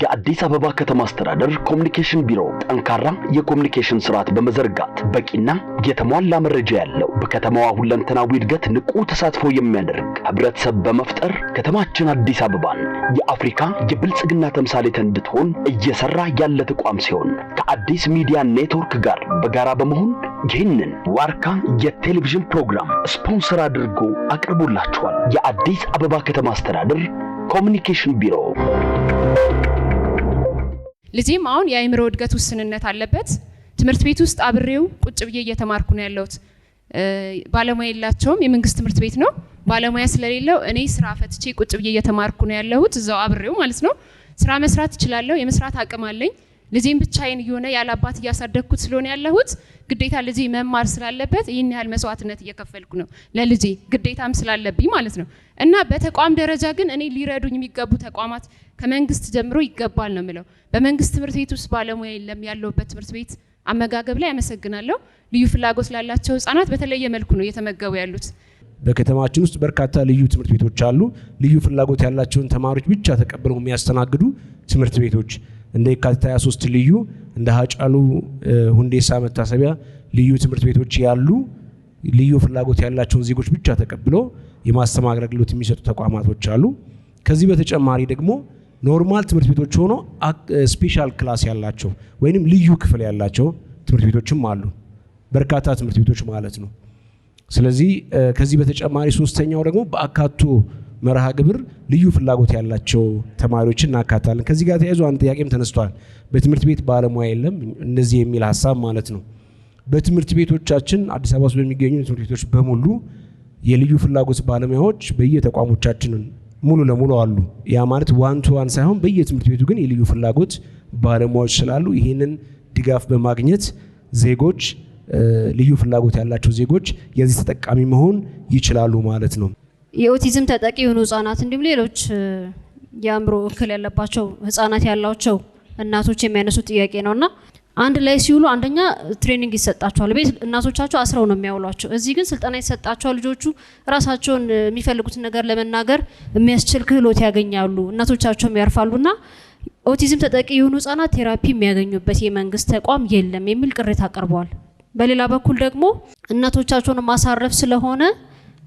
የአዲስ አበባ ከተማ አስተዳደር ኮሙኒኬሽን ቢሮ ጠንካራ የኮሙኒኬሽን ስርዓት በመዘርጋት በቂና የተሟላ መረጃ ያለው በከተማዋ ሁለንተናዊ እድገት ንቁ ተሳትፎ የሚያደርግ ህብረተሰብ በመፍጠር ከተማችን አዲስ አበባን የአፍሪካ የብልጽግና ተምሳሌት እንድትሆን እየሰራ ያለ ተቋም ሲሆን ከአዲስ ሚዲያ ኔትወርክ ጋር በጋራ በመሆን ይህንን ዋርካ የቴሌቪዥን ፕሮግራም ስፖንሰር አድርጎ አቅርቦላችኋል። የአዲስ አበባ ከተማ አስተዳደር ኮሙኒኬሽን ቢሮ። ልጄም አሁን የአእምሮ እድገት ውስንነት አለበት። ትምህርት ቤት ውስጥ አብሬው ቁጭ ብዬ እየተማርኩ ነው ያለሁት። ባለሙያ የላቸውም፣ የመንግስት ትምህርት ቤት ነው። ባለሙያ ስለሌለው እኔ ስራ ፈትቼ ቁጭ ብዬ እየተማርኩ ነው ያለሁት፣ እዛው አብሬው ማለት ነው። ስራ መስራት እችላለሁ፣ የመስራት አቅም አለኝ። ልጄን ብቻዬን እየሆነ ያለ አባት እያሳደግኩት ስለሆነ ያለሁት ግዴታ ልጄ መማር ስላለበት ይህን ያህል መስዋዕትነት እየከፈልኩ ነው ለልጄ ግዴታም ስላለብኝ ማለት ነው። እና በተቋም ደረጃ ግን እኔ ሊረዱኝ የሚገቡ ተቋማት ከመንግስት ጀምሮ ይገባል ነው የምለው። በመንግስት ትምህርት ቤት ውስጥ ባለሙያ የለም። ያለውበት ትምህርት ቤት አመጋገብ ላይ አመሰግናለሁ። ልዩ ፍላጎት ላላቸው ህጻናት በተለየ መልኩ ነው እየተመገቡ ያሉት። በከተማችን ውስጥ በርካታ ልዩ ትምህርት ቤቶች አሉ። ልዩ ፍላጎት ያላቸውን ተማሪዎች ብቻ ተቀብለው የሚያስተናግዱ ትምህርት ቤቶች እንደ የካቲት 23 ልዩ እንደ ሀጫሉ ሁንዴሳ መታሰቢያ ልዩ ትምህርት ቤቶች ያሉ ልዩ ፍላጎት ያላቸውን ዜጎች ብቻ ተቀብለው የማስተማር አገልግሎት የሚሰጡ ተቋማቶች አሉ። ከዚህ በተጨማሪ ደግሞ ኖርማል ትምህርት ቤቶች ሆኖ ስፔሻል ክላስ ያላቸው ወይንም ልዩ ክፍል ያላቸው ትምህርት ቤቶችም አሉ፣ በርካታ ትምህርት ቤቶች ማለት ነው። ስለዚህ ከዚህ በተጨማሪ ሶስተኛው ደግሞ በአካቶ መርሃ ግብር ልዩ ፍላጎት ያላቸው ተማሪዎችን እናካታለን። ከዚህ ጋር ተያይዞ አንድ ጥያቄም ተነስቷል። በትምህርት ቤት ባለሙያ የለም እንደዚህ የሚል ሀሳብ ማለት ነው። በትምህርት ቤቶቻችን አዲስ አበባ ውስጥ በሚገኙ ትምህርት ቤቶች በሙሉ የልዩ ፍላጎት ባለሙያዎች በየተቋሞቻችን ሙሉ ለሙሉ አሉ። ያ ማለት ዋን ቱ ዋን ሳይሆን በየትምህርት ቤቱ ግን የልዩ ፍላጎት ባለሙያዎች ስላሉ ይህንን ድጋፍ በማግኘት ዜጎች ልዩ ፍላጎት ያላቸው ዜጎች የዚህ ተጠቃሚ መሆን ይችላሉ ማለት ነው። የኦቲዝም ተጠቂ የሆኑ ህጻናት እንዲሁም ሌሎች የአእምሮ እክል ያለባቸው ህጻናት ያላቸው እናቶች የሚያነሱት ጥያቄ ነውና አንድ ላይ ሲውሉ አንደኛ ትሬኒንግ ይሰጣቸዋል። ቤት እናቶቻቸው አስረው ነው የሚያውሏቸው። እዚህ ግን ስልጠና ይሰጣቸዋል። ልጆቹ ራሳቸውን የሚፈልጉትን ነገር ለመናገር የሚያስችል ክህሎት ያገኛሉ፣ እናቶቻቸውም ያርፋሉና ኦቲዝም ተጠቂ የሆኑ ህጻናት ቴራፒ የሚያገኙበት የመንግስት ተቋም የለም የሚል ቅሬታ አቀርበዋል። በሌላ በኩል ደግሞ እናቶቻቸውን ማሳረፍ ስለሆነ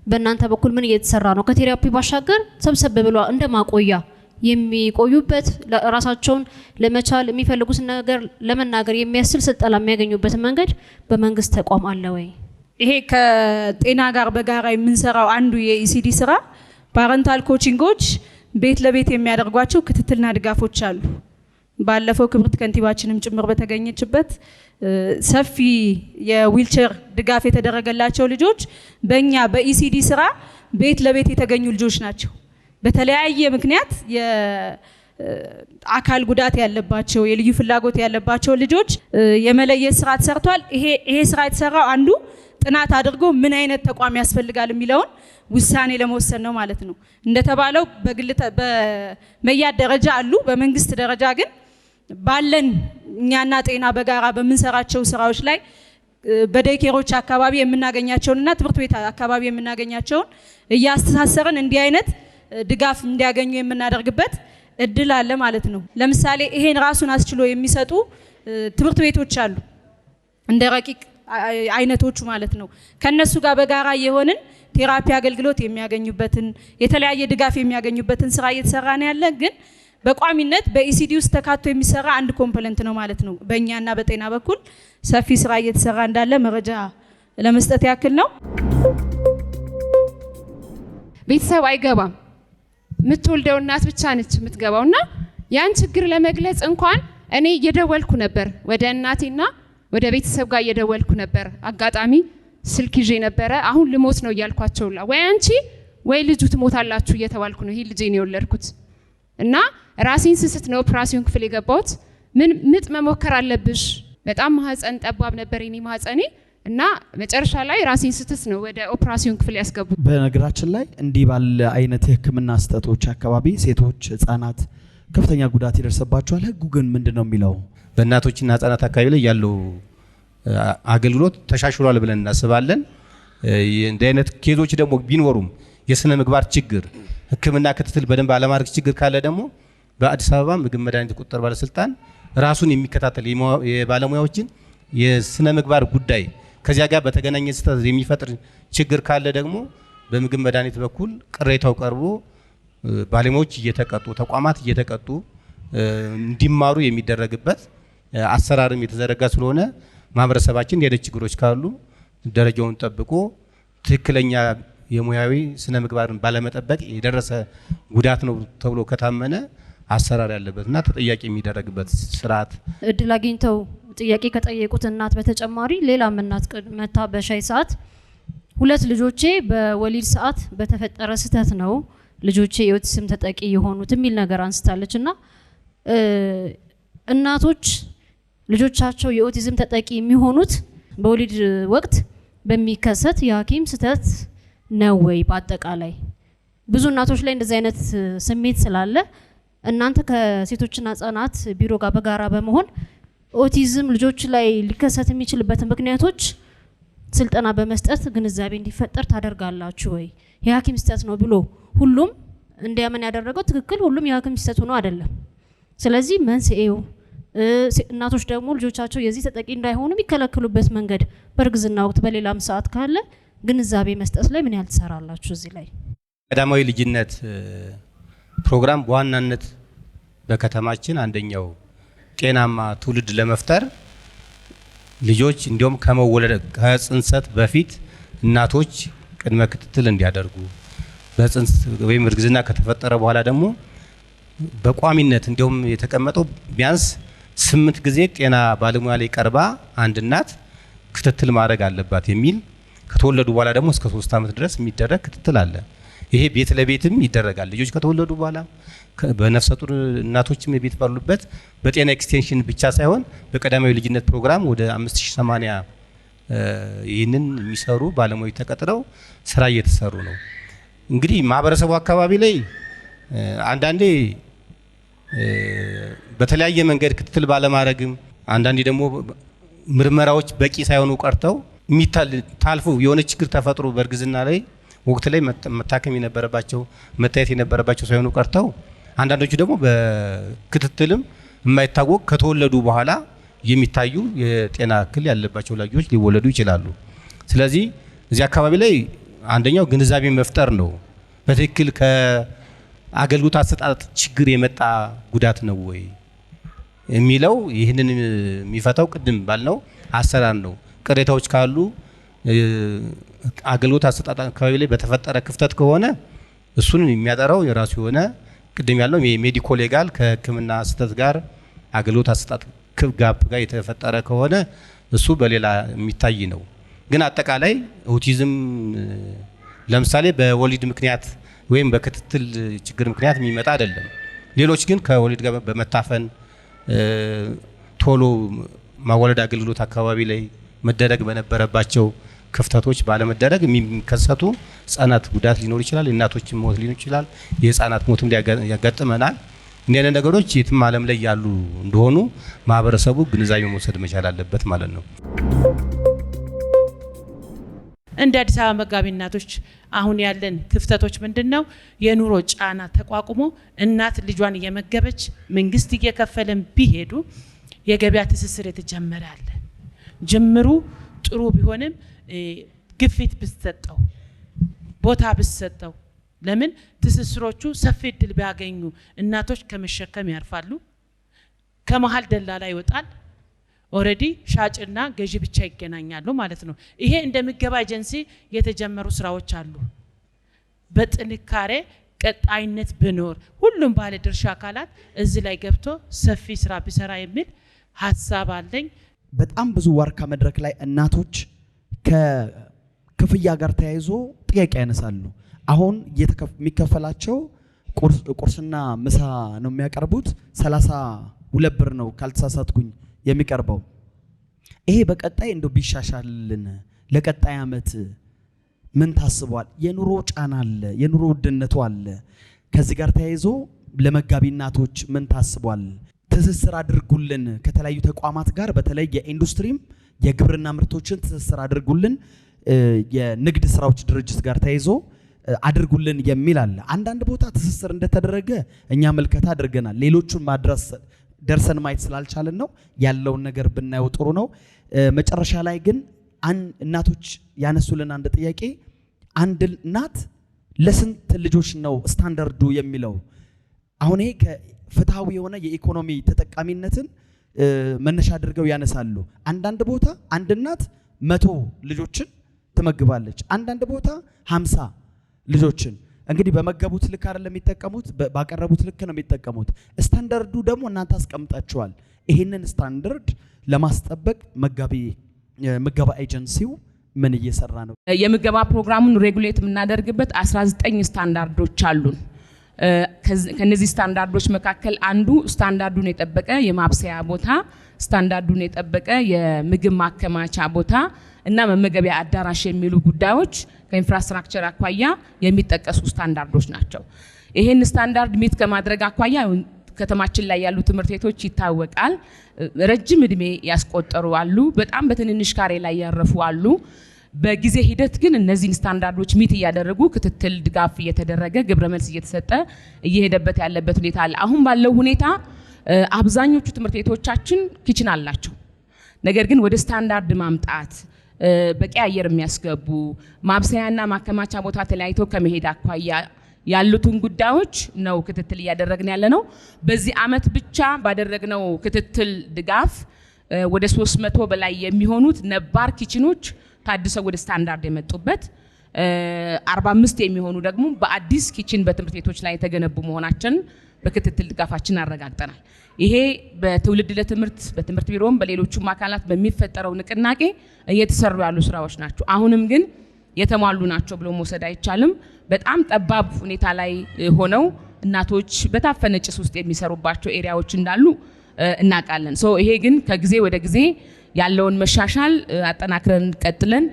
በእናንተ በኩል ምን እየተሰራ ነው? ከቴራፒ ባሻገር ሰብሰብ ብሎ እንደ ማቆያ የሚቆዩበት ራሳቸውን ለመቻል የሚፈልጉት ነገር ለመናገር የሚያስችል ስልጠና የሚያገኙበት መንገድ በመንግስት ተቋም አለ ወይ? ይሄ ከጤና ጋር በጋራ የምንሰራው አንዱ የኢሲዲ ስራ ፓረንታል ኮቺንጎች ቤት ለቤት የሚያደርጓቸው ክትትልና ድጋፎች አሉ። ባለፈው ክብርት ከንቲባችንም ጭምር በተገኘችበት ሰፊ የዊልቸር ድጋፍ የተደረገላቸው ልጆች በእኛ በኢሲዲ ስራ ቤት ለቤት የተገኙ ልጆች ናቸው። በተለያየ ምክንያት የአካል ጉዳት ያለባቸው የልዩ ፍላጎት ያለባቸው ልጆች የመለየት ስራ ተሰርቷል። ይሄ ስራ የተሰራው አንዱ ጥናት አድርጎ ምን አይነት ተቋም ያስፈልጋል የሚለውን ውሳኔ ለመወሰን ነው ማለት ነው። እንደተባለው በግል በመያድ ደረጃ አሉ። በመንግስት ደረጃ ግን ባለን እኛና ጤና በጋራ በምንሰራቸው ስራዎች ላይ በዴይኬሮች አካባቢ የምናገኛቸውንና ትምህርት ቤት አካባቢ የምናገኛቸውን እያስተሳሰርን እንዲህ አይነት ድጋፍ እንዲያገኙ የምናደርግበት እድል አለ ማለት ነው። ለምሳሌ ይሄን ራሱን አስችሎ የሚሰጡ ትምህርት ቤቶች አሉ፣ እንደ ረቂቅ አይነቶቹ ማለት ነው። ከነሱ ጋር በጋራ የሆንን ቴራፒ አገልግሎት የሚያገኙበትን የተለያየ ድጋፍ የሚያገኙበትን ስራ እየተሰራ ነው ያለ። ግን በቋሚነት በኢሲዲ ውስጥ ተካቶ የሚሰራ አንድ ኮምፖነንት ነው ማለት ነው። በእኛና በጤና በኩል ሰፊ ስራ እየተሰራ እንዳለ መረጃ ለመስጠት ያክል ነው። ቤተሰብ አይገባም፣ የምትወልደው እናት ብቻ ነች የምትገባውና ያን ችግር ለመግለጽ እንኳን እኔ እየደወልኩ ነበር ወደ እናቴና ወደ ቤተሰብ ጋር እየደወልኩ ነበር። አጋጣሚ ስልክ ይዤ ነበረ። አሁን ልሞት ነው እያልኳቸው ወይ አንቺ ወይ ልጁ ትሞታላችሁ እየተባልኩ ነው። ይሄ ልጄን የወለድኩት እና ራሴን ስስት ነው ኦፕራሲዮን ክፍል የገባሁት። ምን ምጥ መሞከር አለብሽ፣ በጣም ማህፀን ጠባብ ነበር የኔ ማህፀኔ እና መጨረሻ ላይ ራሴን ስትስ ነው ወደ ኦፕራሲዮን ክፍል ያስገቡ። በነገራችን ላይ እንዲህ ባለ አይነት የህክምና ስህተቶች አካባቢ ሴቶች፣ ህፃናት ከፍተኛ ጉዳት ይደርስባቸዋል። ህጉ ግን ምንድነው የሚለው? በእናቶችና ህፃናት አካባቢ ላይ ያለው አገልግሎት ተሻሽሏል ብለን እናስባለን። እንዲህ አይነት ኬዞች ደግሞ ቢኖሩም የስነ ምግባር ችግር፣ ህክምና ክትትል በደንብ አለማድረግ ችግር ካለ ደግሞ በአዲስ አበባ ምግብ መድኃኒት ቁጥጥር ባለስልጣን ራሱን የሚከታተል የባለሙያዎችን የስነ ምግባር ጉዳይ ከዚያ ጋር በተገናኘ ስህተት የሚፈጥር ችግር ካለ ደግሞ በምግብ መድኃኒት በኩል ቅሬታው ቀርቦ ባለሙያዎች እየተቀጡ ተቋማት እየተቀጡ እንዲማሩ የሚደረግበት አሰራርም የተዘረጋ ስለሆነ ማህበረሰባችን የደች ችግሮች ካሉ ደረጃውን ጠብቆ ትክክለኛ የሙያዊ ስነ ምግባርን ባለመጠበቅ የደረሰ ጉዳት ነው ተብሎ ከታመነ አሰራር ያለበትና ተጠያቂ የሚደረግበት ስርዓት እድል አግኝተው ጥያቄ ከጠየቁት እናት በተጨማሪ ሌላም እናት መታ በሻይ ሰዓት ሁለት ልጆቼ በወሊድ ሰዓት በተፈጠረ ስህተት ነው ልጆቼ የኦቲዝም ተጠቂ የሆኑት የሚል ነገር አንስታለች እና እናቶች ልጆቻቸው የኦቲዝም ተጠቂ የሚሆኑት በወሊድ ወቅት በሚከሰት የሐኪም ስህተት ነው ወይ? በአጠቃላይ ብዙ እናቶች ላይ እንደዚህ አይነት ስሜት ስላለ እናንተ ከሴቶችና ህጻናት ቢሮ ጋር በጋራ በመሆን ኦቲዝም ልጆች ላይ ሊከሰት የሚችልበትን ምክንያቶች ስልጠና በመስጠት ግንዛቤ እንዲፈጠር ታደርጋላችሁ ወይ? የሐኪም ስህተት ነው ብሎ ሁሉም እንዲያምን ያደረገው ትክክል ሁሉም የሐኪም ስህተት ሆኖ አይደለም። ስለዚህ መንስኤው እናቶች ደግሞ ልጆቻቸው የዚህ ተጠቂ እንዳይሆኑ የሚከለክሉበት መንገድ በእርግዝና ወቅት በሌላም ሰዓት ካለ ግንዛቤ መስጠት ላይ ምን ያህል ትሰራላችሁ? እዚህ ላይ ቀዳማዊ ልጅነት ፕሮግራም በዋናነት በከተማችን አንደኛው ጤናማ ትውልድ ለመፍጠር ልጆች እንዲሁም ከመወለድ ከጽንሰት በፊት እናቶች ቅድመ ክትትል እንዲያደርጉ በጽንስ ወይም እርግዝና ከተፈጠረ በኋላ ደግሞ በቋሚነት እንዲሁም የተቀመጠው ቢያንስ 8 ጊዜ ጤና ባለሙያ ላይ ቀርባ አንድ እናት ክትትል ማድረግ አለባት የሚል ከተወለዱ በኋላ ደግሞ እስከ 3 ዓመት ድረስ የሚደረግ ክትትል አለ። ይሄ ቤት ለቤትም ይደረጋል። ልጆች ከተወለዱ በኋላ በነፍሰ ጡር እናቶችም ቤት ባሉበት በጤና ኤክስቴንሽን ብቻ ሳይሆን በቀዳማዊ ልጅነት ፕሮግራም ወደ 5080 ይህንን የሚሰሩ ባለሙያዎች ተቀጥረው ስራ እየተሰሩ ነው። እንግዲህ ማህበረሰቡ አካባቢ ላይ አንዳንዴ በተለያየ መንገድ ክትትል ባለማድረግም አንዳንዴ ደግሞ ምርመራዎች በቂ ሳይሆኑ ቀርተው ታልፎ የሆነ ችግር ተፈጥሮ በእርግዝና ላይ ወቅት ላይ መታከም የነበረባቸው መታየት የነበረባቸው ሳይሆኑ ቀርተው አንዳንዶቹ ደግሞ በክትትልም የማይታወቅ ከተወለዱ በኋላ የሚታዩ የጤና እክል ያለባቸው ልጆች ሊወለዱ ይችላሉ። ስለዚህ እዚህ አካባቢ ላይ አንደኛው ግንዛቤ መፍጠር ነው። በትክክል ከአገልግሎት አሰጣጥ ችግር የመጣ ጉዳት ነው ወይ የሚለው ይህንን የሚፈታው ቅድም ባልነው አሰራር ነው። ቅሬታዎች ካሉ አገልግሎት አሰጣጥ አካባቢ ላይ በተፈጠረ ክፍተት ከሆነ እሱን የሚያጠራው የራሱ የሆነ ቅድም ያለው የሜዲኮ ሌጋል ከሕክምና ስህተት ጋር አገልግሎት አሰጣጥ ጋፕ ጋር የተፈጠረ ከሆነ እሱ በሌላ የሚታይ ነው። ግን አጠቃላይ ኦቲዝም ለምሳሌ በወሊድ ምክንያት ወይም በክትትል ችግር ምክንያት የሚመጣ አይደለም። ሌሎች ግን ከወሊድ ጋር በመታፈን ቶሎ ማወለድ አገልግሎት አካባቢ ላይ መደረግ በነበረባቸው ክፍተቶች ባለመደረግ የሚከሰቱ ህጻናት ጉዳት ሊኖር ይችላል። የእናቶችም ሞት ሊኖር ይችላል። የህጻናት ሞትም ያጋጥመናል። እንዲህ አይነት ነገሮች የትም ዓለም ላይ ያሉ እንደሆኑ ማህበረሰቡ ግንዛቤ መውሰድ መቻል አለበት ማለት ነው። እንደ አዲስ አበባ መጋቢ እናቶች አሁን ያለን ክፍተቶች ምንድነው? የኑሮ ጫና ተቋቁሞ እናት ልጇን እየመገበች መንግስት እየከፈለን ቢሄዱ የገበያ ትስስር የተጀመረ አለ። ጅምሩ ጥሩ ቢሆንም ግፊት ብትሰጠው ቦታ ብትሰጠው ለምን ትስስሮቹ ሰፊ እድል ቢያገኙ እናቶች ከመሸከም ያርፋሉ። ከመሃል ደላላ ይወጣል። ኦሬዲ ሻጭና ገዢ ብቻ ይገናኛሉ ማለት ነው። ይሄ እንደ ምገባ ኤጀንሲ የተጀመሩ ስራዎች አሉ። በጥንካሬ ቀጣይነት ቢኖር ሁሉም ባለ ድርሻ አካላት እዚህ ላይ ገብቶ ሰፊ ስራ ቢሰራ የሚል ሀሳብ አለኝ። በጣም ብዙ ዋርካ መድረክ ላይ እናቶች ከክፍያ ጋር ተያይዞ ጥያቄ ያነሳሉ። አሁን የሚከፈላቸው ቁርስና ምሳ ነው የሚያቀርቡት 32 ብር ነው ካልተሳሳትኩኝ የሚቀርበው። ይሄ በቀጣይ እንደው ቢሻሻልን ለቀጣይ አመት ምን ታስቧል? የኑሮ ጫና አለ፣ የኑሮ ውድነቱ አለ። ከዚህ ጋር ተያይዞ ለመጋቢ እናቶች ምን ታስቧል? ትስስር አድርጉልን ከተለያዩ ተቋማት ጋር በተለይ የኢንዱስትሪም የግብርና ምርቶችን ትስስር አድርጉልን፣ የንግድ ስራዎች ድርጅት ጋር ተያይዞ አድርጉልን የሚል አለ። አንዳንድ ቦታ ትስስር እንደተደረገ እኛ መልከታ አድርገናል። ሌሎቹን ማድረስ ደርሰን ማየት ስላልቻለን ነው። ያለውን ነገር ብናየው ጥሩ ነው። መጨረሻ ላይ ግን እናቶች ያነሱልን አንድ ጥያቄ፣ አንድ እናት ለስንት ልጆች ነው ስታንዳርዱ የሚለው? አሁን ይሄ ፍትሃዊ የሆነ የኢኮኖሚ ተጠቃሚነትን መነሻ አድርገው ያነሳሉ። አንዳንድ ቦታ አንድ እናት 100 ልጆችን ትመግባለች፣ አንዳንድ ቦታ 50 ልጆችን። እንግዲህ በመገቡት ልክ አይደለም የሚጠቀሙት፣ ባቀረቡት ልክ ነው የሚጠቀሙት። ስታንዳርዱ ደግሞ እናንተ አስቀምጣችኋል። ይሄንን ስታንዳርድ ለማስጠበቅ ምገባ ኤጀንሲው ምን እየሰራ ነው? የምገባ ፕሮግራሙን ሬጉሌት የምናደርግበት 19 ስታንዳርዶች አሉን። ከነዚህ ስታንዳርዶች መካከል አንዱ ስታንዳርዱን የጠበቀ የማብሰያ ቦታ፣ ስታንዳርዱን የጠበቀ የምግብ ማከማቻ ቦታ እና መመገቢያ አዳራሽ የሚሉ ጉዳዮች ከኢንፍራስትራክቸር አኳያ የሚጠቀሱ ስታንዳርዶች ናቸው። ይሄን ስታንዳርድ ሚት ከማድረግ አኳያ ከተማችን ላይ ያሉ ትምህርት ቤቶች ይታወቃል። ረጅም እድሜ ያስቆጠሩ አሉ፣ በጣም በትንንሽ ካሬ ላይ ያረፉ አሉ። በጊዜ ሂደት ግን እነዚህን ስታንዳርዶች ሚት እያደረጉ ክትትል ድጋፍ እየተደረገ ግብረ መልስ እየተሰጠ እየሄደበት ያለበት ሁኔታ አለ። አሁን ባለው ሁኔታ አብዛኞቹ ትምህርት ቤቶቻችን ኪችን አላቸው። ነገር ግን ወደ ስታንዳርድ ማምጣት በቂ አየር የሚያስገቡ ማብሰያና ማከማቻ ቦታ ተለያይቶ ከመሄድ አኳያ ያሉትን ጉዳዮች ነው ክትትል እያደረግን ያለ ነው። በዚህ አመት ብቻ ባደረግነው ክትትል ድጋፍ ወደ 300 በላይ የሚሆኑት ነባር ኪችኖች ታድሰው ወደ ስታንዳርድ የመጡበት 45 የሚሆኑ ደግሞ በአዲስ ኪችን በትምህርት ቤቶች ላይ የተገነቡ መሆናችን በክትትል ድጋፋችን አረጋግጠናል። ይሄ በትውልድ ለትምህርት በትምህርት ቢሮም በሌሎቹም አካላት በሚፈጠረው ንቅናቄ እየተሰሩ ያሉ ስራዎች ናቸው። አሁንም ግን የተሟሉ ናቸው ብሎ መውሰድ አይቻልም። በጣም ጠባብ ሁኔታ ላይ ሆነው እናቶች በታፈነ ጭስ ውስጥ የሚሰሩባቸው ኤሪያዎች እንዳሉ እናውቃለን። ይሄ ግን ከጊዜ ወደ ጊዜ ያለውን መሻሻል አጠናክረን ቀጥለን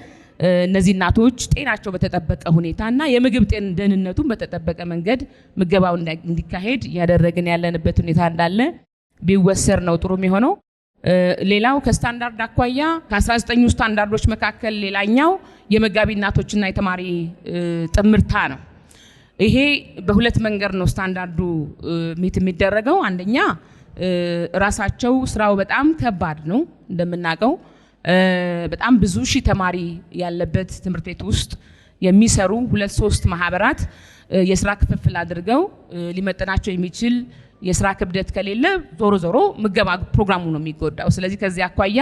እነዚህ እናቶች ጤናቸው በተጠበቀ ሁኔታና የምግብ ደህንነቱን በተጠበቀ መንገድ ምገባው እንዲካሄድ እያደረግን ያለንበት ሁኔታ እንዳለ ቢወሰር ነው ጥሩ የሚሆነው። ሌላው ከስታንዳርድ አኳያ ከ19 ስታንዳርዶች መካከል ሌላኛው የመጋቢ እናቶችና የተማሪ ጥምርታ ነው። ይሄ በሁለት መንገድ ነው ስታንዳርዱ ሚት የሚደረገው። አንደኛ ራሳቸው ስራው በጣም ከባድ ነው እንደምናውቀው፣ በጣም ብዙ ሺህ ተማሪ ያለበት ትምህርት ቤት ውስጥ የሚሰሩ 2-3 ማህበራት የስራ ክፍፍል አድርገው ሊመጥናቸው የሚችል የስራ ክብደት ከሌለ ዞሮ ዞሮ ምገባ ፕሮግራሙ ነው የሚጎዳው። ስለዚህ ከዚህ አኳያ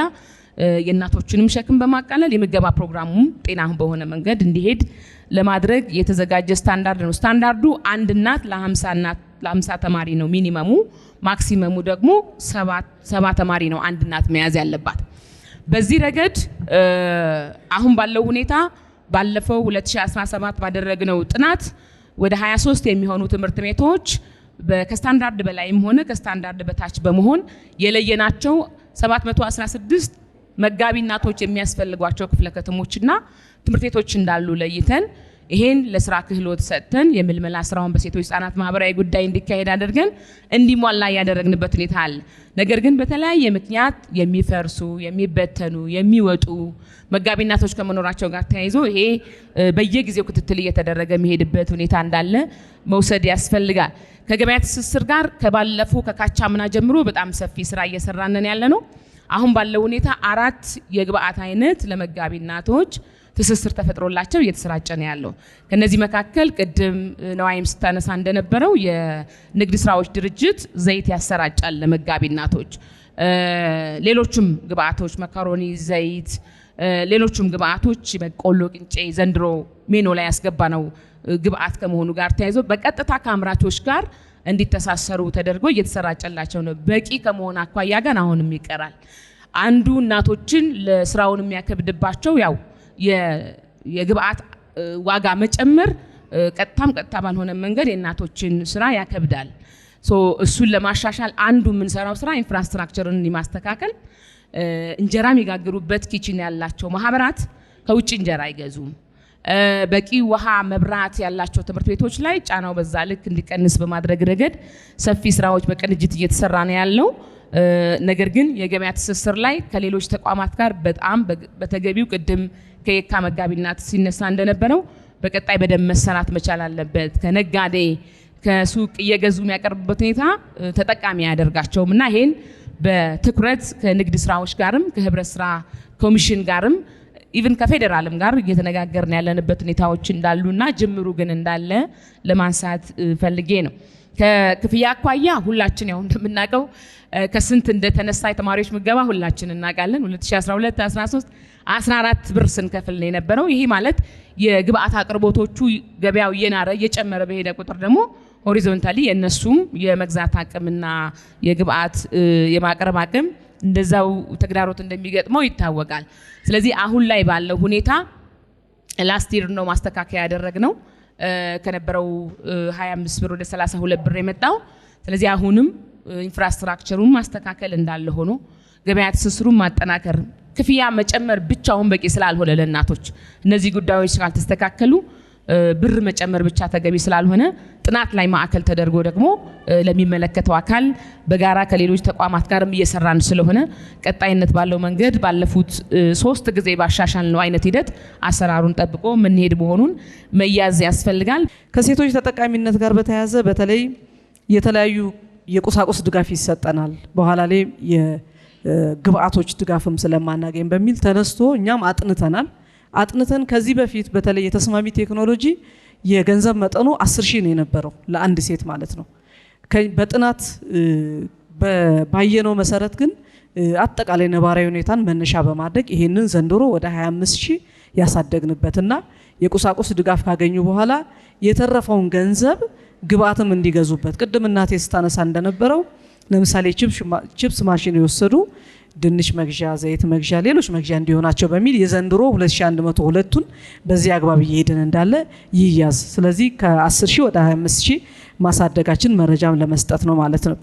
የእናቶችንም ሸክም በማቃለል የምገባ ፕሮግራሙም ጤናማ በሆነ መንገድ እንዲሄድ ለማድረግ የተዘጋጀ ስታንዳርድ ነው። ስታንዳርዱ አንድ እናት ለ50 ተማሪ ነው ሚኒመሙ፣ ማክሲመሙ ደግሞ 7 ተማሪ ነው አንድ እናት መያዝ ያለባት። በዚህ ረገድ አሁን ባለው ሁኔታ ባለፈው 2017 ባደረግነው ጥናት ወደ 23 የሚሆኑ ትምህርት ቤቶች ከስታንዳርድ በላይም ሆነ ከስታንዳርድ በታች በመሆን የለየናቸው 716 መጋቢ እናቶች የሚያስፈልጓቸው ክፍለ ከተሞችና ትምህርት ቤቶች እንዳሉ ለይተን ይሄን ለስራ ክህሎት ሰጥተን የምልመላ ስራውን በሴቶች ህጻናት ማህበራዊ ጉዳይ እንዲካሄድ አድርገን እንዲሟላ ያደረግንበት ሁኔታ አለ። ነገር ግን በተለያየ ምክንያት የሚፈርሱ የሚበተኑ የሚወጡ መጋቢ እናቶች ከመኖራቸው ጋር ተያይዞ ይሄ በየጊዜው ክትትል እየተደረገ የሚሄድበት ሁኔታ እንዳለ መውሰድ ያስፈልጋል። ከገበያ ትስስር ጋር ከባለፈው ከካቻምና ጀምሮ በጣም ሰፊ ስራ እየሰራን ያለ ነው። አሁን ባለው ሁኔታ 4 የግብአት አይነት ለመጋቢ እናቶች ትስስር ተፈጥሮላቸው እየተሰራጨ ነው ያለው። ከነዚህ መካከል ቅድም ነዋይም ስታነሳ እንደነበረው የንግድ ስራዎች ድርጅት ዘይት ያሰራጫል ለመጋቢ እናቶች። ሌሎችም ግብአቶች መካሮኒ፣ ዘይት፣ ሌሎችም ግብአቶች በቆሎ፣ ቅንጬ ዘንድሮ ሜኖ ላይ ያስገባ ነው ግብአት ከመሆኑ ጋር ተያይዞ በቀጥታ ከአምራቾች ጋር እንዲተሳሰሩ ተደርጎ እየተሰራጨላቸው ነው። በቂ ከመሆን አኳያ ጋር አሁንም ይቀራል። አንዱ እናቶችን ለስራውን የሚያከብድባቸው ያው የግብአት ዋጋ መጨመር ቀጥታም ቀጥታ ባልሆነ መንገድ የእናቶችን ስራ ያከብዳል። እሱን ለማሻሻል አንዱ የምንሰራው ስራ ኢንፍራስትራክቸርን ማስተካከል። እንጀራ የሚጋግሩበት ኪችን ያላቸው ማህበራት ከውጭ እንጀራ አይገዙም። በቂ ውሃ መብራት ያላቸው ትምህርት ቤቶች ላይ ጫናው በዛ ልክ እንዲቀንስ በማድረግ ረገድ ሰፊ ስራዎች በቅንጅት እየተሰራ ነው ያለው። ነገር ግን የገበያ ትስስር ላይ ከሌሎች ተቋማት ጋር በጣም በተገቢው ቅድም ከየካ መጋቢ እናት ሲነሳ እንደነበረው በቀጣይ በደንብ መሰራት መቻል አለበት። ከነጋዴ ከሱቅ እየገዙ የሚያቀርቡበት ሁኔታ ተጠቃሚ ያደርጋቸውም እና ይሄን በትኩረት ከንግድ ስራዎች ጋርም ከህብረት ስራ ኮሚሽን ጋርም ኢቭን ከፌደራልም ጋር እየተነጋገርን ያለንበት ሁኔታዎች እንዳሉና ጅምሩ ግን እንዳለ ለማንሳት ፈልጌ ነው። ከክፍያ አኳያ ሁላችን ያው እንደምናውቀው ከስንት እንደተነሳ የተማሪዎች ምገባ ሁላችን እናውቃለን። 2012 13 14 ብር ስንከፍል ነው የነበረው። ይሄ ማለት የግብአት አቅርቦቶቹ ገበያው እየናረ እየጨመረ በሄደ ቁጥር ደግሞ ሆሪዞንታሊ የነሱም የመግዛት አቅምና የግብአት የማቅረብ አቅም እንደዛው ተግዳሮት እንደሚገጥመው ይታወቃል። ስለዚህ አሁን ላይ ባለው ሁኔታ ላስት ይር ነው ማስተካከያ ያደረግነው ከነበረው 25 ብር ወደ 32 ብር የመጣው። ስለዚህ አሁንም ኢንፍራስትራክቸሩን ማስተካከል እንዳለ ሆኖ ገበያ ትስስሩን ማጠናከር፣ ክፍያ መጨመር ብቻውን በቂ ስላልሆነ ለእናቶች እነዚህ ጉዳዮች ካልተስተካከሉ ብር መጨመር ብቻ ተገቢ ስላልሆነ ጥናት ላይ ማዕከል ተደርጎ ደግሞ ለሚመለከተው አካል በጋራ ከሌሎች ተቋማት ጋርም እየሰራን ስለሆነ ቀጣይነት ባለው መንገድ ባለፉት 3 ጊዜ ባሻሻልነው አይነት ሂደት አሰራሩን ጠብቆ የምንሄድ መሆኑን መያዝ ያስፈልጋል። ከሴቶች ተጠቃሚነት ጋር በተያያዘ በተለይ የተለያዩ የቁሳቁስ ድጋፍ ይሰጠናል፣ በኋላ ላይ የግብአቶች ድጋፍም ስለማናገኝ በሚል ተነስቶ እኛም አጥንተን ከዚህ በፊት በተለይ የተስማሚ ቴክኖሎጂ የገንዘብ መጠኑ 10,000 ነው የነበረው ለአንድ ሴት ማለት ነው። በጥናት ባየነው መሰረት ግን አጠቃላይ ነባራዊ ሁኔታን መነሻ በማድረግ ይሄንን ዘንድሮ ወደ 25,000 ያሳደግንበትና የቁሳቁስ ድጋፍ ካገኙ በኋላ የተረፈውን ገንዘብ ግብአትም እንዲገዙበት ቅድም እናቴ ስታነሳ እንደነበረው ለምሳሌ ቺፕስ ማሽን የወሰዱ ድንች መግዣ፣ ዘይት መግዣ፣ ሌሎች መግዣ እንዲሆናቸው በሚል የዘንድሮ 2102ቱን በዚህ አግባብ እየሄድን እንዳለ ይያዝ። ስለዚህ ከ10,000 ወደ 25,000 ማሳደጋችን መረጃም ለመስጠት ነው ማለት ነው።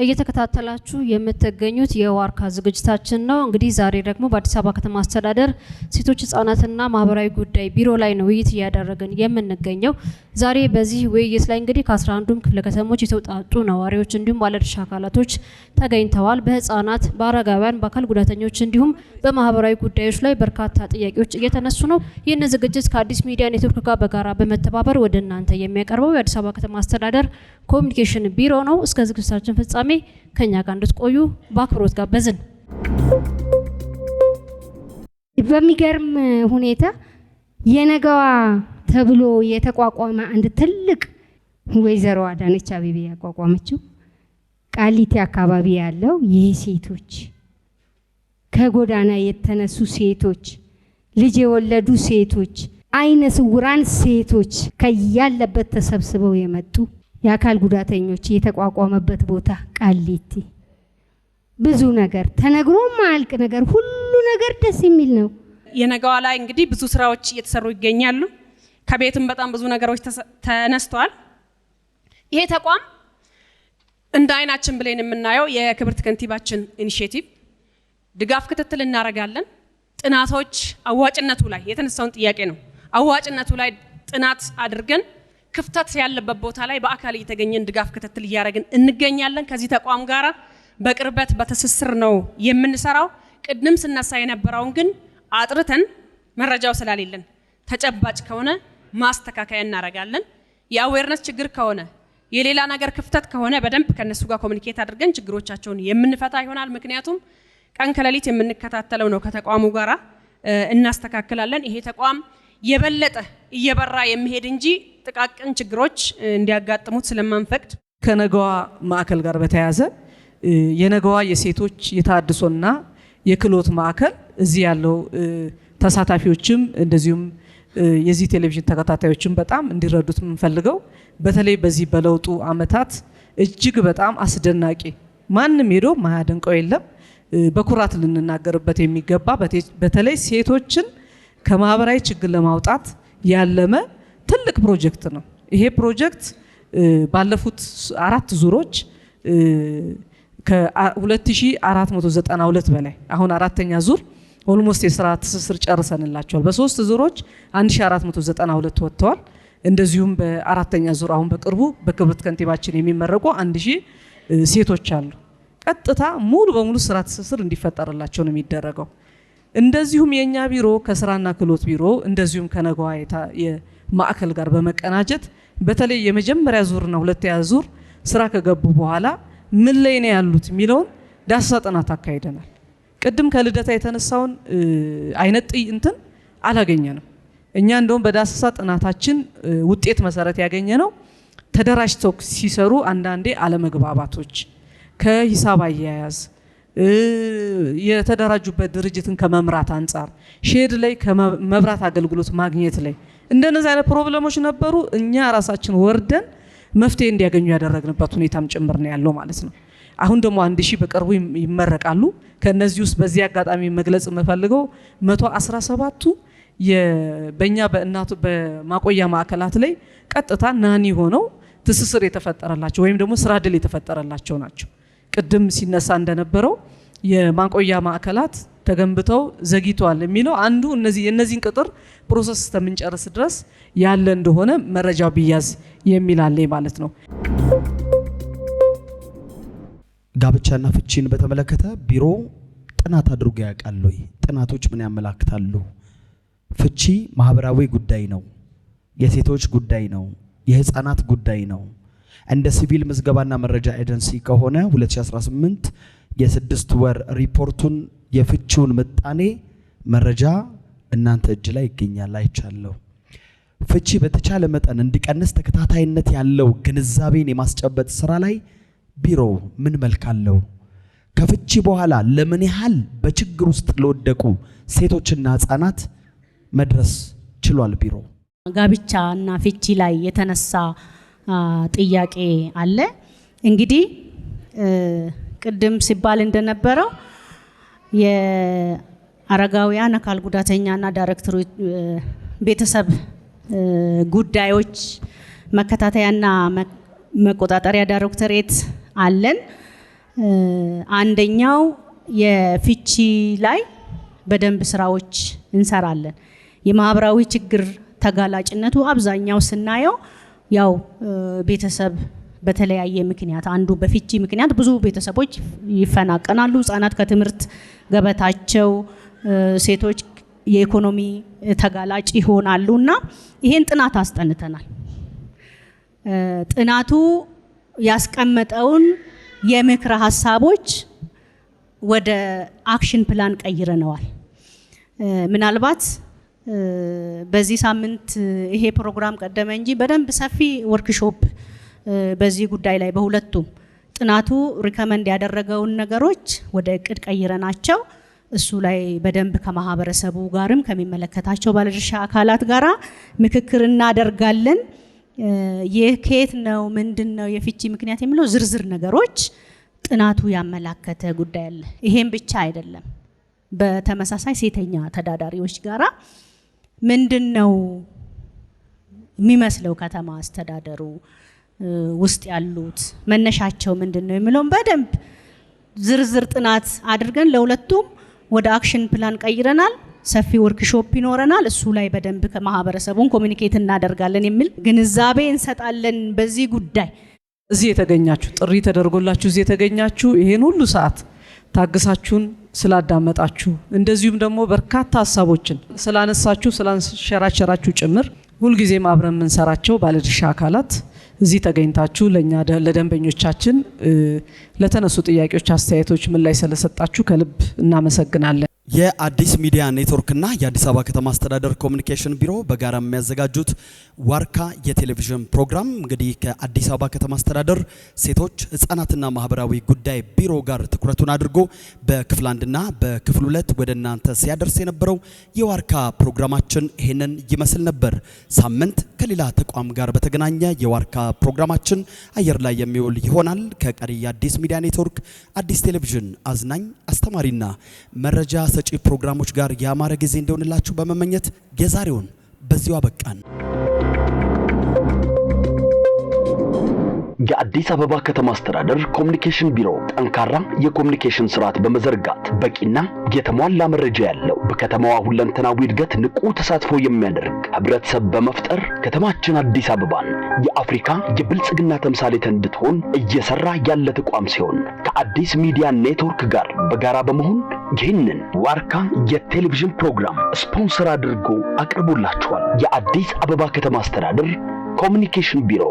እየተከታተላችሁ የምትገኙት የዋርካ ዝግጅታችን ነው። እንግዲህ ዛሬ ደግሞ በአዲስ አበባ ከተማ አስተዳደር ሴቶች ህጻናትና ማህበራዊ ጉዳይ ቢሮ ላይ ነው ውይይት እያደረግን የምንገኘው። ዛሬ በዚህ ውይይት ላይ እንግዲህ ከ11ዱም ክፍለ ከተሞች የተውጣጡ ነዋሪዎች እንዲሁም ባለድርሻ አካላቶች ተገኝተዋል። በህጻናት፣ በአረጋውያን፣ በአካል ጉዳተኞች እንዲሁም በማህበራዊ ጉዳዮች ላይ በርካታ ጥያቄዎች እየተነሱ ነው። ይህን ዝግጅት ከአዲስ ሚዲያ ኔትወርክ ጋር በጋራ በመተባበር ወደ እናንተ የሚያቀርበው የአዲስ አበባ ከተማ አስተዳደር ኮሚኒኬሽን ቢሮ ነው። እስከ ዝግጅታችን ፍጻሜ ከኛ ጋር እንድትቆዩ በአክብሮት ጋበዝን። በሚገርም ሁኔታ የነገዋ ተብሎ የተቋቋመ አንድ ትልቅ ወይዘሮ አዳነች አቤቤ ያቋቋመችው ቃሊቲ አካባቢ ያለው የሴቶች ከጎዳና የተነሱ ሴቶች፣ ልጅ የወለዱ ሴቶች፣ አይነ ስውራን ሴቶች ከያለበት ተሰብስበው የመጡ የአካል ጉዳተኞች የተቋቋመበት ቦታ ቃሊቲ ብዙ ነገር ተነግሮ ማያልቅ ነገር ሁሉ ነገር ደስ የሚል ነው። የነገዋ ላይ እንግዲህ ብዙ ስራዎች እየተሰሩ ይገኛሉ። ከቤትም በጣም ብዙ ነገሮች ተነስተዋል። ይሄ ተቋም እንደ አይናችን ብለን የምናየው የክብርት ከንቲባችን ኢኒሼቲቭ ድጋፍ ክትትል እናደርጋለን። ጥናቶች አዋጭነቱ ላይ የተነሳውን ጥያቄ ነው። አዋጭነቱ ላይ ጥናት አድርገን ክፍተት ያለበት ቦታ ላይ በአካል እየተገኘን ድጋፍ ክትትል እያደረግን እንገኛለን። ከዚህ ተቋም ጋራ በቅርበት በትስስር ነው የምንሰራው። ቅድም ስነሳ የነበረውን ግን አጥርተን መረጃው ስላሌለን ተጨባጭ ከሆነ ማስተካከያ እናደርጋለን። የአዌርነስ ችግር ከሆነ የሌላ ነገር ክፍተት ከሆነ በደንብ ከነሱ ጋር ኮሙኒኬት አድርገን ችግሮቻቸውን የምንፈታ ይሆናል። ምክንያቱም ቀን ከሌሊት የምንከታተለው ነው። ከተቋሙ ጋራ እናስተካክላለን። ይሄ ተቋም የበለጠ እየበራ የሚሄድ እንጂ ጥቃቅን ችግሮች እንዲያጋጥሙት ስለማንፈቅድ ከነገዋ ማዕከል ጋር በተያያዘ የነገዋ የሴቶች የተሃድሶና የክህሎት ማዕከል እዚህ ያለው ተሳታፊዎችም እንደዚሁም የዚህ ቴሌቪዥን ተከታታዮችም በጣም እንዲረዱት የምንፈልገው በተለይ በዚህ በለውጡ አመታት እጅግ በጣም አስደናቂ ማንም ሄዶ ማያደንቀው የለም በኩራት ልንናገርበት የሚገባ በተለይ ሴቶችን ከማህበራዊ ችግር ለማውጣት ያለመ ትልቅ ፕሮጀክት ነው። ይሄ ፕሮጀክት ባለፉት 4 ዙሮች ከ2492 በላይ አሁን 4ኛ ዙር ኦልሞስት የስራ ትስስር ጨርሰንላቸዋል። በ3 ዙሮች 1492 ወጥተዋል። እንደዚሁም በ4ኛ ዙር አሁን በቅርቡ በክብርት ከንቲባችን የሚመረቁ 1000 ሴቶች አሉ። ቀጥታ ሙሉ በሙሉ ስራ ትስስር እንዲፈጠርላቸው ነው የሚደረገው። እንደዚሁም የኛ ቢሮ ከስራና ክህሎት ቢሮ እንደዚሁም ከነገዋ የማዕከል ጋር በመቀናጀት በተለይ የመጀመሪያ ዙርና ሁለተኛ ዙር ስራ ከገቡ በኋላ ምን ላይ ነው ያሉት የሚለውን ዳሰሳ ጥናት አካሂደናል። ቅድም ከልደታ የተነሳውን አይነት እንትን አላገኘንም። እኛ እንደውም በዳሰሳ ጥናታችን ውጤት መሰረት ያገኘነው ተደራጅተው ሲሰሩ አንዳንዴ አለመግባባቶች ከሂሳብ አያያዝ የተደራጁበት ድርጅትን ከመምራት አንጻር ሼድ ላይ ከመብራት አገልግሎት ማግኘት ላይ እንደነዚህ አይነት ፕሮብሌሞች ነበሩ። እኛ ራሳችን ወርደን መፍትሄ እንዲያገኙ ያደረግንበት ሁኔታም ጭምር ነው ያለው ማለት ነው። አሁን ደግሞ 1000 በቅርቡ ይመረቃሉ። ከነዚህ ውስጥ በዚህ አጋጣሚ መግለጽ የምፈልገው 117ቱ በእኛ በማቆያ ማዕከላት ላይ ቀጥታ ናኒ ሆነው ትስስር የተፈጠረላቸው ወይም ደግሞ ስራ ዕድል የተፈጠረላቸው ናቸው። ቅድም ሲነሳ እንደነበረው የማቆያ ማዕከላት ተገንብተው ዘግይተዋል የሚለው አንዱ እነዚህን ቅጥር ፕሮሰስ እስከምንጨርስ ድረስ ያለ እንደሆነ መረጃው ቢያዝ የሚላል ማለት ነው። ጋብቻና ፍቺን በተመለከተ ቢሮ ጥናት አድርጎ ያውቃል ወይ? ጥናቶች ምን ያመላክታሉ? ፍቺ ማህበራዊ ጉዳይ ነው፣ የሴቶች ጉዳይ ነው፣ የህፃናት ጉዳይ ነው። እንደ ሲቪል ምዝገባና መረጃ ኤጀንሲ ከሆነ 2018 የ6 ወር ሪፖርቱን የፍቺውን ምጣኔ መረጃ እናንተ እጅ ላይ ይገኛል አይቻለሁ። ፍቺ በተቻለ መጠን እንዲቀንስ ተከታታይነት ያለው ግንዛቤን የማስጨበጥ ስራ ላይ ቢሮ ምን መልክ አለው? ከፍቺ በኋላ ለምን ያህል በችግር ውስጥ ለወደቁ ሴቶችና ህፃናት መድረስ ችሏል ቢሮ? ጋብቻ እና ፍቺ ላይ የተነሳ ጥያቄ አለ። እንግዲህ ቅድም ሲባል እንደነበረው የአረጋውያን አካል ጉዳተኛና ዳይሬክተሮች ቤተሰብ ጉዳዮች መከታተያና መቆጣጠሪያ ዳይሬክተሬት አለን። አንደኛው የፍቺ ላይ በደንብ ስራዎች እንሰራለን። የማህበራዊ ችግር ተጋላጭነቱ አብዛኛው ስናየው ያው ቤተሰብ በተለያየ ምክንያት አንዱ በፍቺ ምክንያት ብዙ ቤተሰቦች ይፈናቀናሉ። ህፃናት ከትምህርት ገበታቸው፣ ሴቶች የኢኮኖሚ ተጋላጭ ይሆናሉና ይሄን ጥናት አስጠንተናል። ጥናቱ ያስቀመጠውን የምክረ ሀሳቦች ወደ አክሽን ፕላን ቀይረነዋል። ምናልባት በዚህ ሳምንት ይሄ ፕሮግራም ቀደመ እንጂ በደንብ ሰፊ ወርክሾፕ በዚህ ጉዳይ ላይ በሁለቱም ጥናቱ ሪከመንድ ያደረገውን ነገሮች ወደ እቅድ ቀይረናቸው እሱ ላይ በደንብ ከማህበረሰቡ ጋርም ከሚመለከታቸው ባለድርሻ አካላት ጋራ ምክክር እናደርጋለን። ይህ ከየት ነው ምንድነው የፍቺ ምክንያት የሚለው ዝርዝር ነገሮች ጥናቱ ያመላከተ ጉዳይ አለ። ይሄም ብቻ አይደለም። በተመሳሳይ ሴተኛ ተዳዳሪዎች ጋራ ምንድነው የሚመስለው ከተማ አስተዳደሩ ውስጥ ያሉት መነሻቸው ምንድነው የሚለውን በደንብ ዝርዝር ጥናት አድርገን ለሁለቱም ወደ አክሽን ፕላን ቀይረናል። ሰፊ ወርክሾፕ ይኖረናል። እሱ ላይ በደንብ ከማህበረሰቡን ኮሚኒኬት እናደርጋለን የሚል ግንዛቤ እንሰጣለን። በዚህ ጉዳይ እዚህ የተገኛችሁ ጥሪ ተደርጎላችሁ እዚህ የተገኛችሁ ይሄን ሁሉ ሰዓት ታግሳችሁን ስላዳመጣችሁ እንደዚሁም ደግሞ በርካታ ሀሳቦችን ስላነሳችሁ ስላንሸራሸራችሁ ጭምር ሁልጊዜም አብረን የምንሰራቸው ባለድርሻ አካላት እዚህ ተገኝታችሁ ለኛ ለደንበኞቻችን ለተነሱ ጥያቄዎች አስተያየቶች ምን ላይ ስለሰጣችሁ ከልብ እናመሰግናለን። የአዲስ ሚዲያ ኔትወርክና የአዲስ አበባ ከተማ አስተዳደር ኮሚኒኬሽን ቢሮ በጋራ የሚያዘጋጁት ዋርካ የቴሌቪዥን ፕሮግራም እንግዲህ ከአዲስ አበባ ከተማ አስተዳደር ሴቶች ህጻናትና ማህበራዊ ጉዳይ ቢሮ ጋር ትኩረቱን አድርጎ በክፍል 1ና በክፍል 2 ወደ እናንተ ሲያደርስ የነበረው የዋርካ ፕሮግራማችን ይሄንን ይመስል ነበር። ሳምንት ከሌላ ተቋም ጋር በተገናኘ የዋርካ ፕሮግራማችን አየር ላይ የሚውል ይሆናል። ከቀሪ የአዲስ ሚዲያ ኔትወርክ አዲስ ቴሌቪዥን አዝናኝ አስተማሪና መረጃ ሰጪ ፕሮግራሞች ጋር ያማረ ጊዜ እንደሆነላችሁ በመመኘት የዛሬውን በዚሁ አበቃን። የአዲስ አበባ ከተማ አስተዳደር ኮሚኒኬሽን ቢሮ ጠንካራ የኮሚኒኬሽን ስርዓት በመዘርጋት በቂና የተሟላ መረጃ ያለው በከተማዋ ሁለንተናዊ እድገት ንቁ ተሳትፎ የሚያደርግ ህብረተሰብ በመፍጠር ከተማችን አዲስ አበባን የአፍሪካ የብልጽግና ተምሳሌት እንድትሆን እየሰራ ያለ ተቋም ሲሆን ከአዲስ ሚዲያ ኔትወርክ ጋር በጋራ በመሆን ይህንን ዋርካ የቴሌቪዥን ፕሮግራም ስፖንሰር አድርጎ አቅርቦላችኋል። የአዲስ አበባ ከተማ አስተዳደር ኮሚኒኬሽን ቢሮ